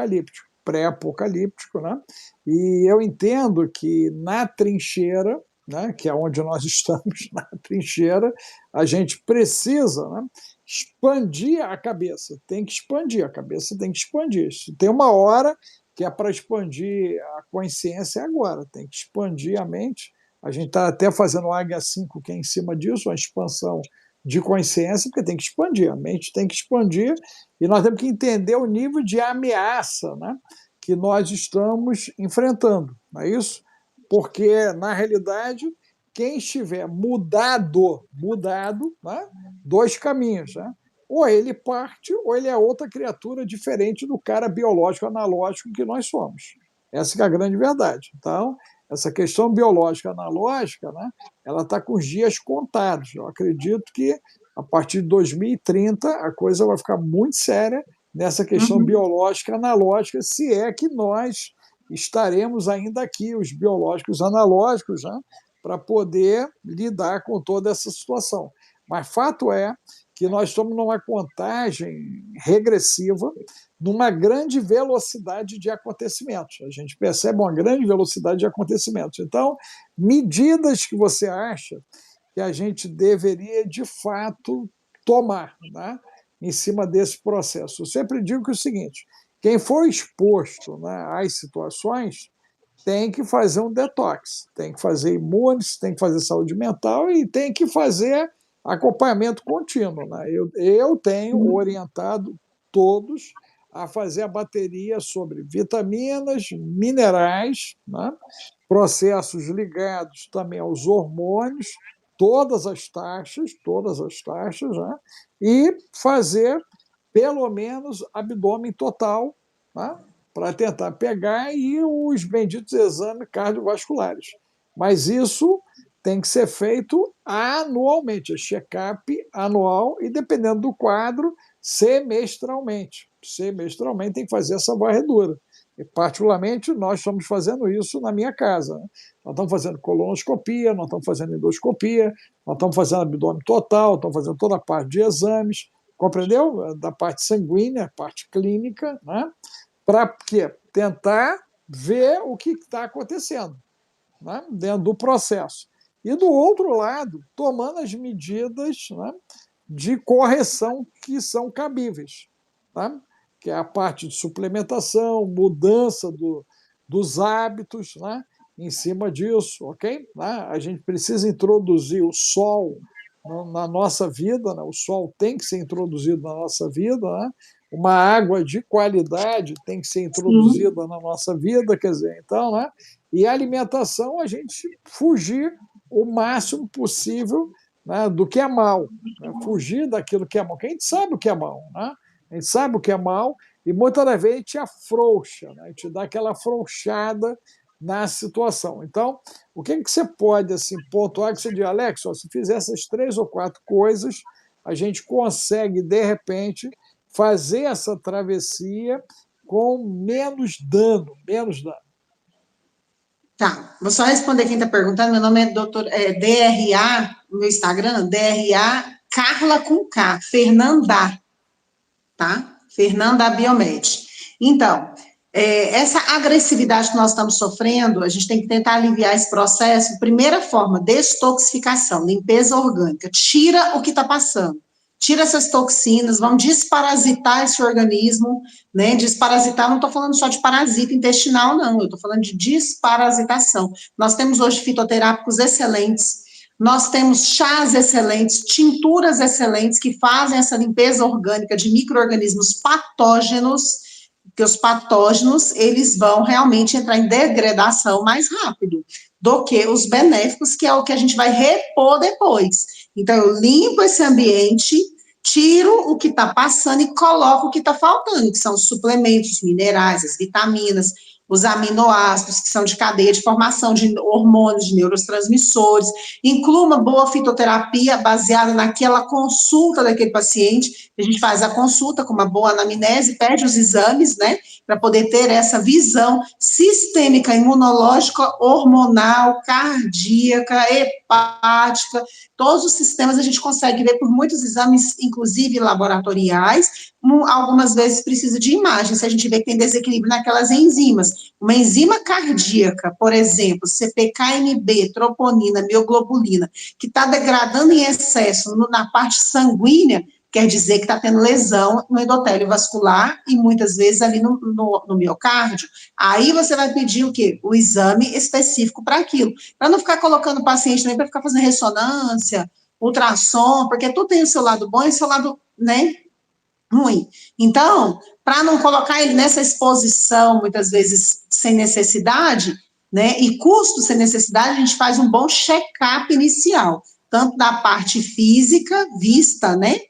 Speaker 1: Pré-apocalíptico, né? E eu entendo que na trincheira, né, que é onde nós estamos, na trincheira, a gente precisa, né, expandir a cabeça, tem que expandir, a cabeça tem que expandir. Tem uma hora que é para expandir a consciência agora, tem que expandir a mente. A gente está até fazendo o Águia 5, que é em cima disso, uma expansão de consciência, porque tem que expandir, a mente tem que expandir, e nós temos que entender o nível de ameaça, né, que nós estamos enfrentando, não é isso? Porque, na realidade, quem estiver mudado, né, 2 caminhos, né? Ou ele parte, ou ele é outra criatura diferente do cara biológico analógico que nós somos. Essa é a grande verdade. Então, essa questão biológica analógica, né, ela está com os dias contados. Eu acredito que a partir de 2030 a coisa vai ficar muito séria nessa questão biológica analógica, se é que nós estaremos ainda aqui, os biológicos analógicos, né, para poder lidar com toda essa situação. Mas fato é que nós estamos numa contagem regressiva, numa grande velocidade de acontecimentos. A gente percebe uma grande velocidade de acontecimentos. Então, medidas que você acha que a gente deveria, de fato, tomar, né, em cima desse processo. Eu sempre digo que é o seguinte: quem for exposto, né, às situações tem que fazer um detox, tem que fazer imunes, tem que fazer saúde mental e tem que fazer acompanhamento contínuo. Né? Eu tenho orientado todos a fazer a bateria sobre vitaminas, minerais, né? Processos ligados também aos hormônios, todas as taxas, né? E fazer pelo menos abdômen total, né? Para tentar pegar e os benditos exames cardiovasculares. Mas isso tem que ser feito anualmente, é check-up anual e, dependendo do quadro, semestralmente. Semestralmente tem que fazer essa varredura. E, particularmente, nós estamos fazendo isso na minha casa. Né? Nós estamos fazendo colonoscopia, nós estamos fazendo endoscopia, nós estamos fazendo abdômen total, estamos fazendo toda a parte de exames, compreendeu? Da parte sanguínea, parte clínica, né? Para quê? Tentar ver o que está acontecendo, né, dentro do processo. E, do outro lado, tomando as medidas, né, de correção que são cabíveis, tá? Que é a parte de suplementação, mudança dos hábitos, né, em cima disso, ok? Né? A gente precisa introduzir o sol na nossa vida, né? O sol tem que ser introduzido na nossa vida, né? Uma água de qualidade tem que ser introduzida na nossa vida, quer dizer, então, né? E a alimentação, a gente fugir o máximo possível, né, do que é mal, né? Fugir daquilo que é mal, porque a gente sabe o que é mal, né? A gente sabe o que é mal e muitas das vezes a gente afrouxa, né? A gente dá aquela afrouxada na situação. Então, o que você pode assim pontuar que você diz, Alex, ó, se fizer essas 3 ou 4 coisas, a gente consegue, de repente, fazer essa travessia com menos dano, menos dano.
Speaker 2: Tá, vou só responder quem está perguntando. Meu nome é doutor DRA, no meu Instagram, DRA Carla com K, Fernanda, tá? Fernanda Biomed. Então, essa agressividade que nós estamos sofrendo, a gente tem que tentar aliviar esse processo. Primeira forma, destoxificação, limpeza orgânica. Tira o que está passando. Tira essas toxinas, vamos desparasitar esse organismo, né? Desparasitar, não estou falando só de parasita intestinal, não, eu estou falando de desparasitação. Nós temos hoje fitoterápicos excelentes, nós temos chás excelentes, tinturas excelentes que fazem essa limpeza orgânica de micro-organismos patógenos, que os patógenos, eles vão realmente entrar em degradação mais rápido do que os benéficos, que é o que a gente vai repor depois. Então, eu limpo esse ambiente, tiro o que está passando e coloco o que está faltando, que são os suplementos, minerais, as vitaminas, os aminoácidos, que são de cadeia de formação de hormônios, de neurotransmissores, inclua uma boa fitoterapia baseada naquela consulta daquele paciente, a gente faz a consulta com uma boa anamnese, pede os exames, né, para poder ter essa visão sistêmica, imunológica, hormonal, cardíaca, hepática, todos os sistemas a gente consegue ver por muitos exames, inclusive laboratoriais, algumas vezes precisa de imagem, se a gente vê que tem desequilíbrio naquelas enzimas. Uma enzima cardíaca, por exemplo, CPKMB, troponina, mioglobulina, que está degradando em excesso na parte sanguínea, quer dizer que está tendo lesão no endotélio vascular e muitas vezes ali no miocárdio. Aí você vai pedir o quê? O exame específico para aquilo. Para não ficar colocando o paciente também para ficar fazendo ressonância, ultrassom, porque tudo tem o seu lado bom e o seu lado, né, ruim. Então, para não colocar ele nessa exposição, muitas vezes sem necessidade, né, e custo sem necessidade, a gente faz um bom check-up inicial, tanto da parte física, vista, né,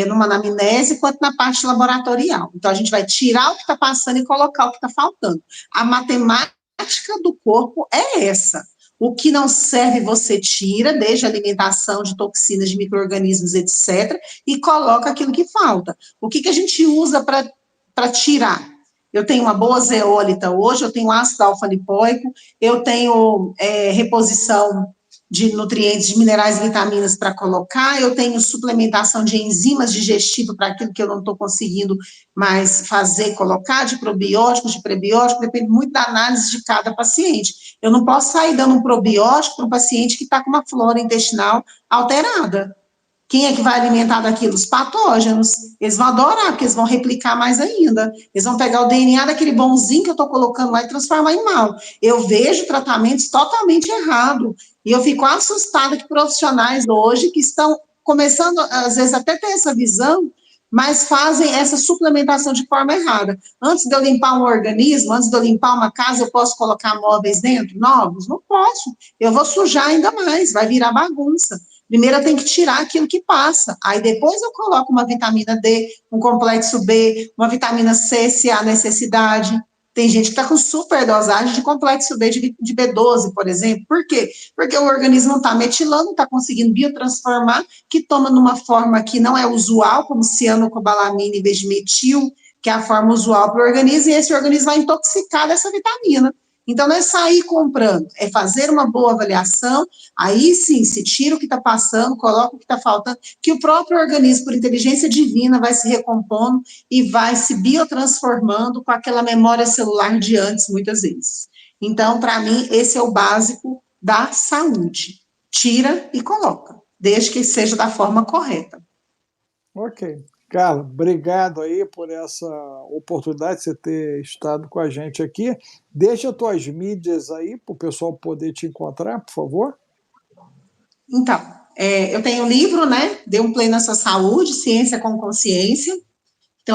Speaker 2: numa anamnese, quanto na parte laboratorial. Então, a gente vai tirar o que está passando e colocar o que está faltando. A matemática do corpo é essa. O que não serve você tira, desde a alimentação de toxinas, de micro-organismos, etc., e coloca aquilo que falta. O que a gente usa para para tirar. Eu tenho uma boa zeólita hoje, eu tenho ácido alfa-lipoico, eu tenho reposição de nutrientes, de minerais e vitaminas para colocar, eu tenho suplementação de enzimas digestivas para aquilo que eu não estou conseguindo mais fazer, colocar, de probióticos, de prebióticos, depende muito da análise de cada paciente. Eu não posso sair dando um probiótico para um paciente que está com uma flora intestinal alterada. Quem é que vai alimentar daquilo? Os patógenos. Eles vão adorar, porque eles vão replicar mais ainda. Eles vão pegar o DNA daquele bonzinho que eu estou colocando lá e transformar em mal. Eu vejo tratamentos totalmente errados. E eu fico assustada que profissionais hoje que estão começando, às vezes, até ter essa visão, mas fazem essa suplementação de forma errada. Antes de eu limpar um organismo, antes de eu limpar uma casa, eu posso colocar móveis dentro, novos? Não posso. Eu vou sujar ainda mais, vai virar bagunça. Primeiro eu tenho que tirar aquilo que passa, aí depois eu coloco uma vitamina D, um complexo B, uma vitamina C, se há necessidade. Tem gente que está com superdosagem de complexo B de B12, por exemplo. Por quê? Porque o organismo não está metilando, não está conseguindo biotransformar, que toma numa forma que não é usual, como cianocobalamina em vez de metil, que é a forma usual para o organismo, e esse organismo vai intoxicar dessa vitamina. Então, não é sair comprando, é fazer uma boa avaliação, aí sim, se tira o que está passando, coloca o que está faltando, que o próprio organismo, por inteligência divina, vai se recompondo e vai se biotransformando com aquela memória celular de antes, muitas vezes. Então, para mim, esse é o básico da saúde. Tira e coloca, desde que seja da forma correta.
Speaker 1: Ok. Carla, obrigado aí por essa oportunidade de você ter estado com a gente aqui. Deixa as tuas mídias aí para o pessoal poder te encontrar, por favor.
Speaker 2: Então, eu tenho um livro, né? Dê um play na sua saúde, Ciência com Consciência. Tem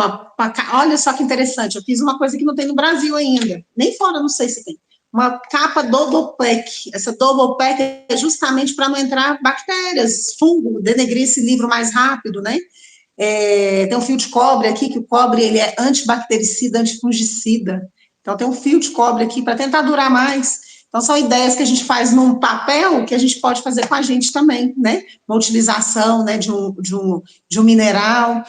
Speaker 2: olha só que interessante, eu fiz uma coisa que não tem no Brasil ainda, nem fora, não sei se tem. Uma capa double pack. Essa double pack é justamente para não entrar bactérias, fungo, denegrir esse livro mais rápido, né? Tem um fio de cobre aqui, que o cobre ele é antibactericida, antifungicida. Então, tem um fio de cobre aqui para tentar durar mais. Então, são ideias que a gente faz num papel que a gente pode fazer com a gente também, né? Uma utilização, né, de um mineral.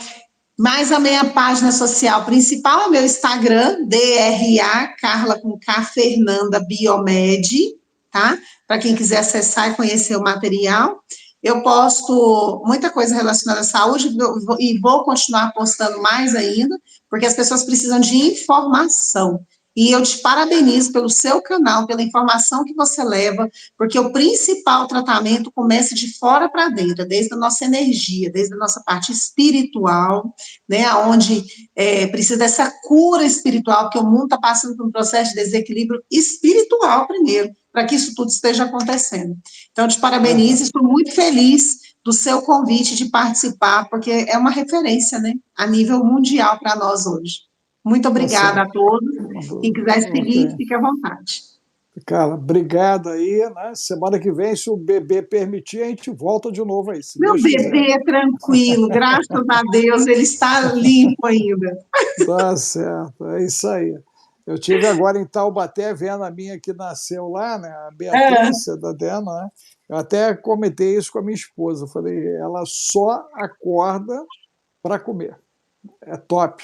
Speaker 2: Mais a minha página social principal é meu Instagram, DRA, Carla com K, Fernanda Biomed, tá? Para quem quiser acessar e conhecer o material. Eu posto muita coisa relacionada à saúde e vou continuar postando mais ainda, porque as pessoas precisam de informação. E eu te parabenizo pelo seu canal, pela informação que você leva, porque o principal tratamento começa de fora para dentro, desde a nossa energia, desde a nossa parte espiritual, né, onde precisa dessa cura espiritual, porque o mundo está passando por um processo de desequilíbrio espiritual primeiro, para que isso tudo esteja acontecendo. Então, eu te parabenizo, estou muito feliz do seu convite de participar, porque é uma referência, né, a nível mundial para nós hoje. Muito obrigada a todos. Quem quiser seguir,
Speaker 1: Okay.
Speaker 2: fique à vontade.
Speaker 1: Carla, obrigado aí, né? Semana que vem, se o bebê permitir, a gente volta de novo aí, se
Speaker 2: Meu
Speaker 1: Deus
Speaker 2: bebê
Speaker 1: quiser.
Speaker 2: é tranquilo, graças a Deus, ele está limpo ainda.
Speaker 1: Tá certo, é isso aí. Eu tive agora em Taubaté, vendo a minha que nasceu lá, né? A Beatriz, da Dena, né? Eu até comentei isso com a minha esposa. Falei, ela só acorda para comer. É top,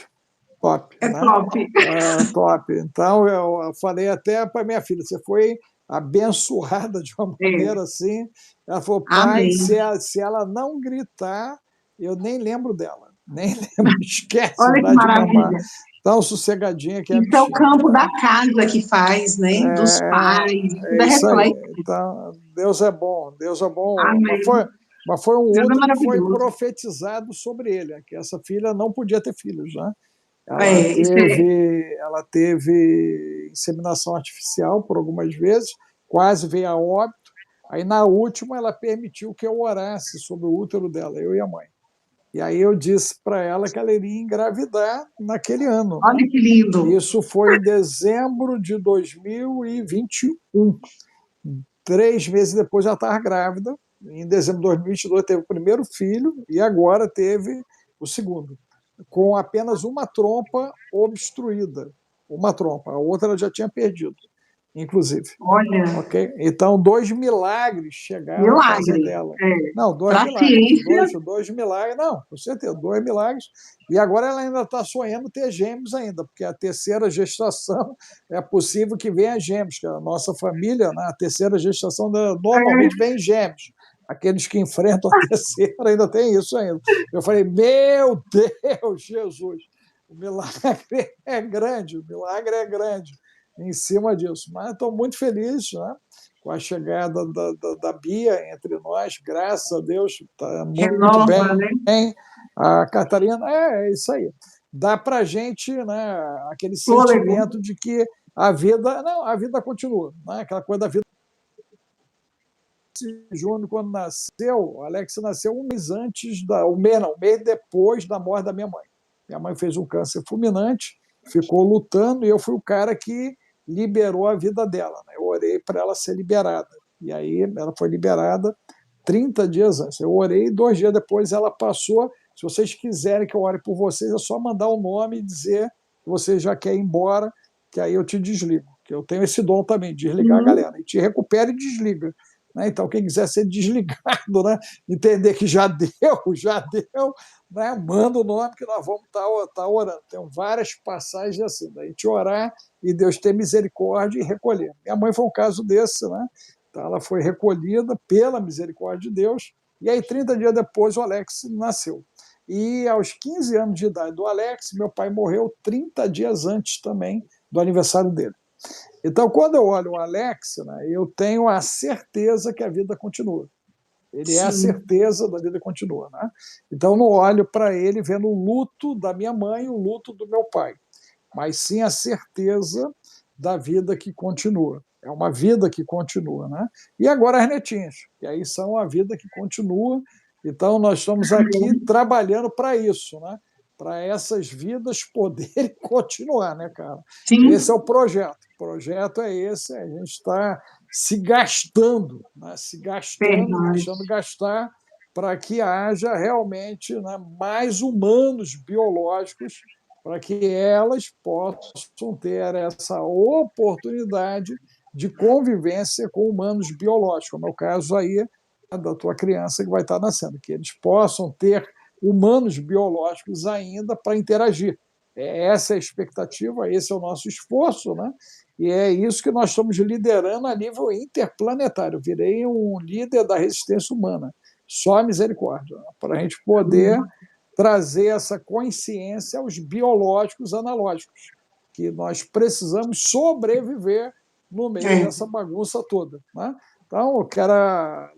Speaker 1: top,
Speaker 2: É
Speaker 1: né?
Speaker 2: top.
Speaker 1: É top. Então, eu falei até para minha filha, você foi abençoada de uma maneira assim. Ela falou, pai,
Speaker 2: Amém.
Speaker 1: se ela não gritar, eu nem lembro dela. Nem lembro, esquece
Speaker 2: Olha que
Speaker 1: lá de mamar.
Speaker 2: maravilha.
Speaker 1: Tão sossegadinha que é a
Speaker 2: Isso é o
Speaker 1: bichinha.
Speaker 2: campo da casa que faz, né? Dos pais, tudo
Speaker 1: É
Speaker 2: é
Speaker 1: isso aí.
Speaker 2: reflexo.
Speaker 1: Então, Deus é bom, Deus é bom. Mas
Speaker 2: Amém.
Speaker 1: foi um
Speaker 2: Deus é
Speaker 1: outro que foi
Speaker 2: maravilhoso.
Speaker 1: profetizado sobre ele, que essa filha não podia ter filhos, né?
Speaker 2: Isso é.
Speaker 1: Ela teve inseminação artificial por algumas vezes, quase veio a óbito. Aí, na última, ela permitiu que eu orasse sobre o útero dela, eu e a mãe. E aí eu disse para ela que ela iria engravidar naquele ano, né?
Speaker 2: Olha que lindo.
Speaker 1: Isso foi em dezembro de 2021. 3 meses depois já estava grávida. Em dezembro de 2022 teve o primeiro filho e agora teve o segundo, com apenas uma trompa obstruída. Uma trompa, a outra ela já tinha perdido. inclusive.
Speaker 2: Olha,
Speaker 1: Ok? Então, 2 milagres chegaram à casa
Speaker 2: milagre.
Speaker 1: dela.
Speaker 2: É.
Speaker 1: Não, dois
Speaker 2: Para a
Speaker 1: milagres.
Speaker 2: ciência.
Speaker 1: Dois milagres, não, com certeza, 2 milagres. E agora ela ainda está sonhando ter gêmeos ainda, porque a terceira gestação é possível que venha gêmeos, que a nossa família, né, a terceira gestação normalmente vem gêmeos. Aqueles que enfrentam a terceira ainda tem isso ainda. Eu falei, meu Deus, Jesus, o milagre é grande, o milagre é grande em cima disso. Mas estou muito feliz, né, com a chegada da Bia entre nós, graças a Deus, está muito
Speaker 2: Renova,
Speaker 1: bem.
Speaker 2: né?
Speaker 1: A Catarina, é isso aí. Dá para a gente, né, aquele
Speaker 2: Fôlego.
Speaker 1: sentimento de que a vida, não, a vida continua, né, aquela coisa da vida. Júnior, quando nasceu, o Alex nasceu um mês antes, um mês depois da morte da minha mãe. Minha mãe fez um câncer fulminante, ficou lutando, e eu fui o cara que liberou a vida dela. Né? Eu orei para ela ser liberada. E aí ela foi liberada 30 dias antes. Eu orei e 2 dias depois ela passou. Se vocês quiserem que eu ore por vocês, é só mandar o nome e dizer que você já quer ir embora, que aí eu te desligo. Que eu tenho esse dom também, desligar a galera. E te recupera e desliga. Né? Então, quem quiser ser desligado, né? Entender que já deu, né? Manda o nome que nós vamos estar orando. Tem várias passagens assim, da gente orar e Deus ter misericórdia e recolher. Minha mãe foi um caso desse, né? Então, ela foi recolhida pela misericórdia de Deus, e aí 30 dias depois o Alex nasceu. E aos 15 anos de idade do Alex, meu pai morreu 30 dias antes também do aniversário dele. Então, quando eu olho o Alex, né, eu tenho a certeza que a vida continua. Ele é a certeza da vida continua. Né? Então, eu não olho para ele vendo o luto da minha mãe e o luto do meu pai, mas sim a certeza da vida que continua. É uma vida que continua. Né? E agora as netinhas, que aí são a vida que continua. Então, nós estamos aqui trabalhando para isso, né? Para essas vidas poderem continuar, né, cara?
Speaker 2: Sim.
Speaker 1: Esse é o projeto. O projeto é esse, a gente está se gastando, né? Deixando gastar para que haja realmente, né, mais humanos biológicos para que elas possam ter essa oportunidade de convivência com humanos biológicos, como é o caso aí da tua criança que vai estar nascendo, que eles possam ter humanos biológicos ainda para interagir. Essa é a expectativa, esse é o nosso esforço, né? E é isso que nós estamos liderando a nível interplanetário. Eu virei um líder da resistência humana, só a misericórdia, né? Para a gente poder trazer essa consciência aos biológicos analógicos, que nós precisamos sobreviver no meio dessa bagunça toda. Né? Então, eu quero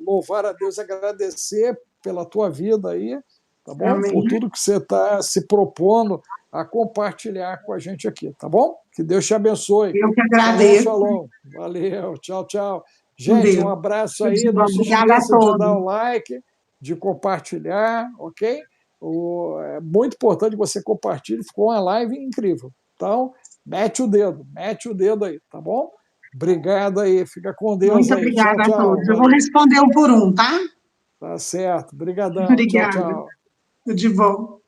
Speaker 1: louvar a Deus e agradecer pela tua vida aí, tá bom?
Speaker 2: Amém.
Speaker 1: Por tudo que você está se propondo a compartilhar com a gente aqui, tá bom? Que Deus te abençoe.
Speaker 2: Eu que agradeço.
Speaker 1: Shalom, shalom. Valeu, tchau, tchau. Gente, um abraço aí. Não se
Speaker 2: Obrigada
Speaker 1: esqueça de dar o like, de compartilhar, ok? É muito importante que você compartilhe, ficou uma live incrível. Então, mete o dedo aí, tá bom? Obrigado aí, fica com Deus.
Speaker 2: Muito
Speaker 1: aí. Tchau,
Speaker 2: obrigada a
Speaker 1: tchau.
Speaker 2: todos. Eu vou responder um por um, tá?
Speaker 1: Tá certo, obrigadão. Tchau,
Speaker 2: Obrigada.
Speaker 1: tchau.
Speaker 2: Tudo de bom.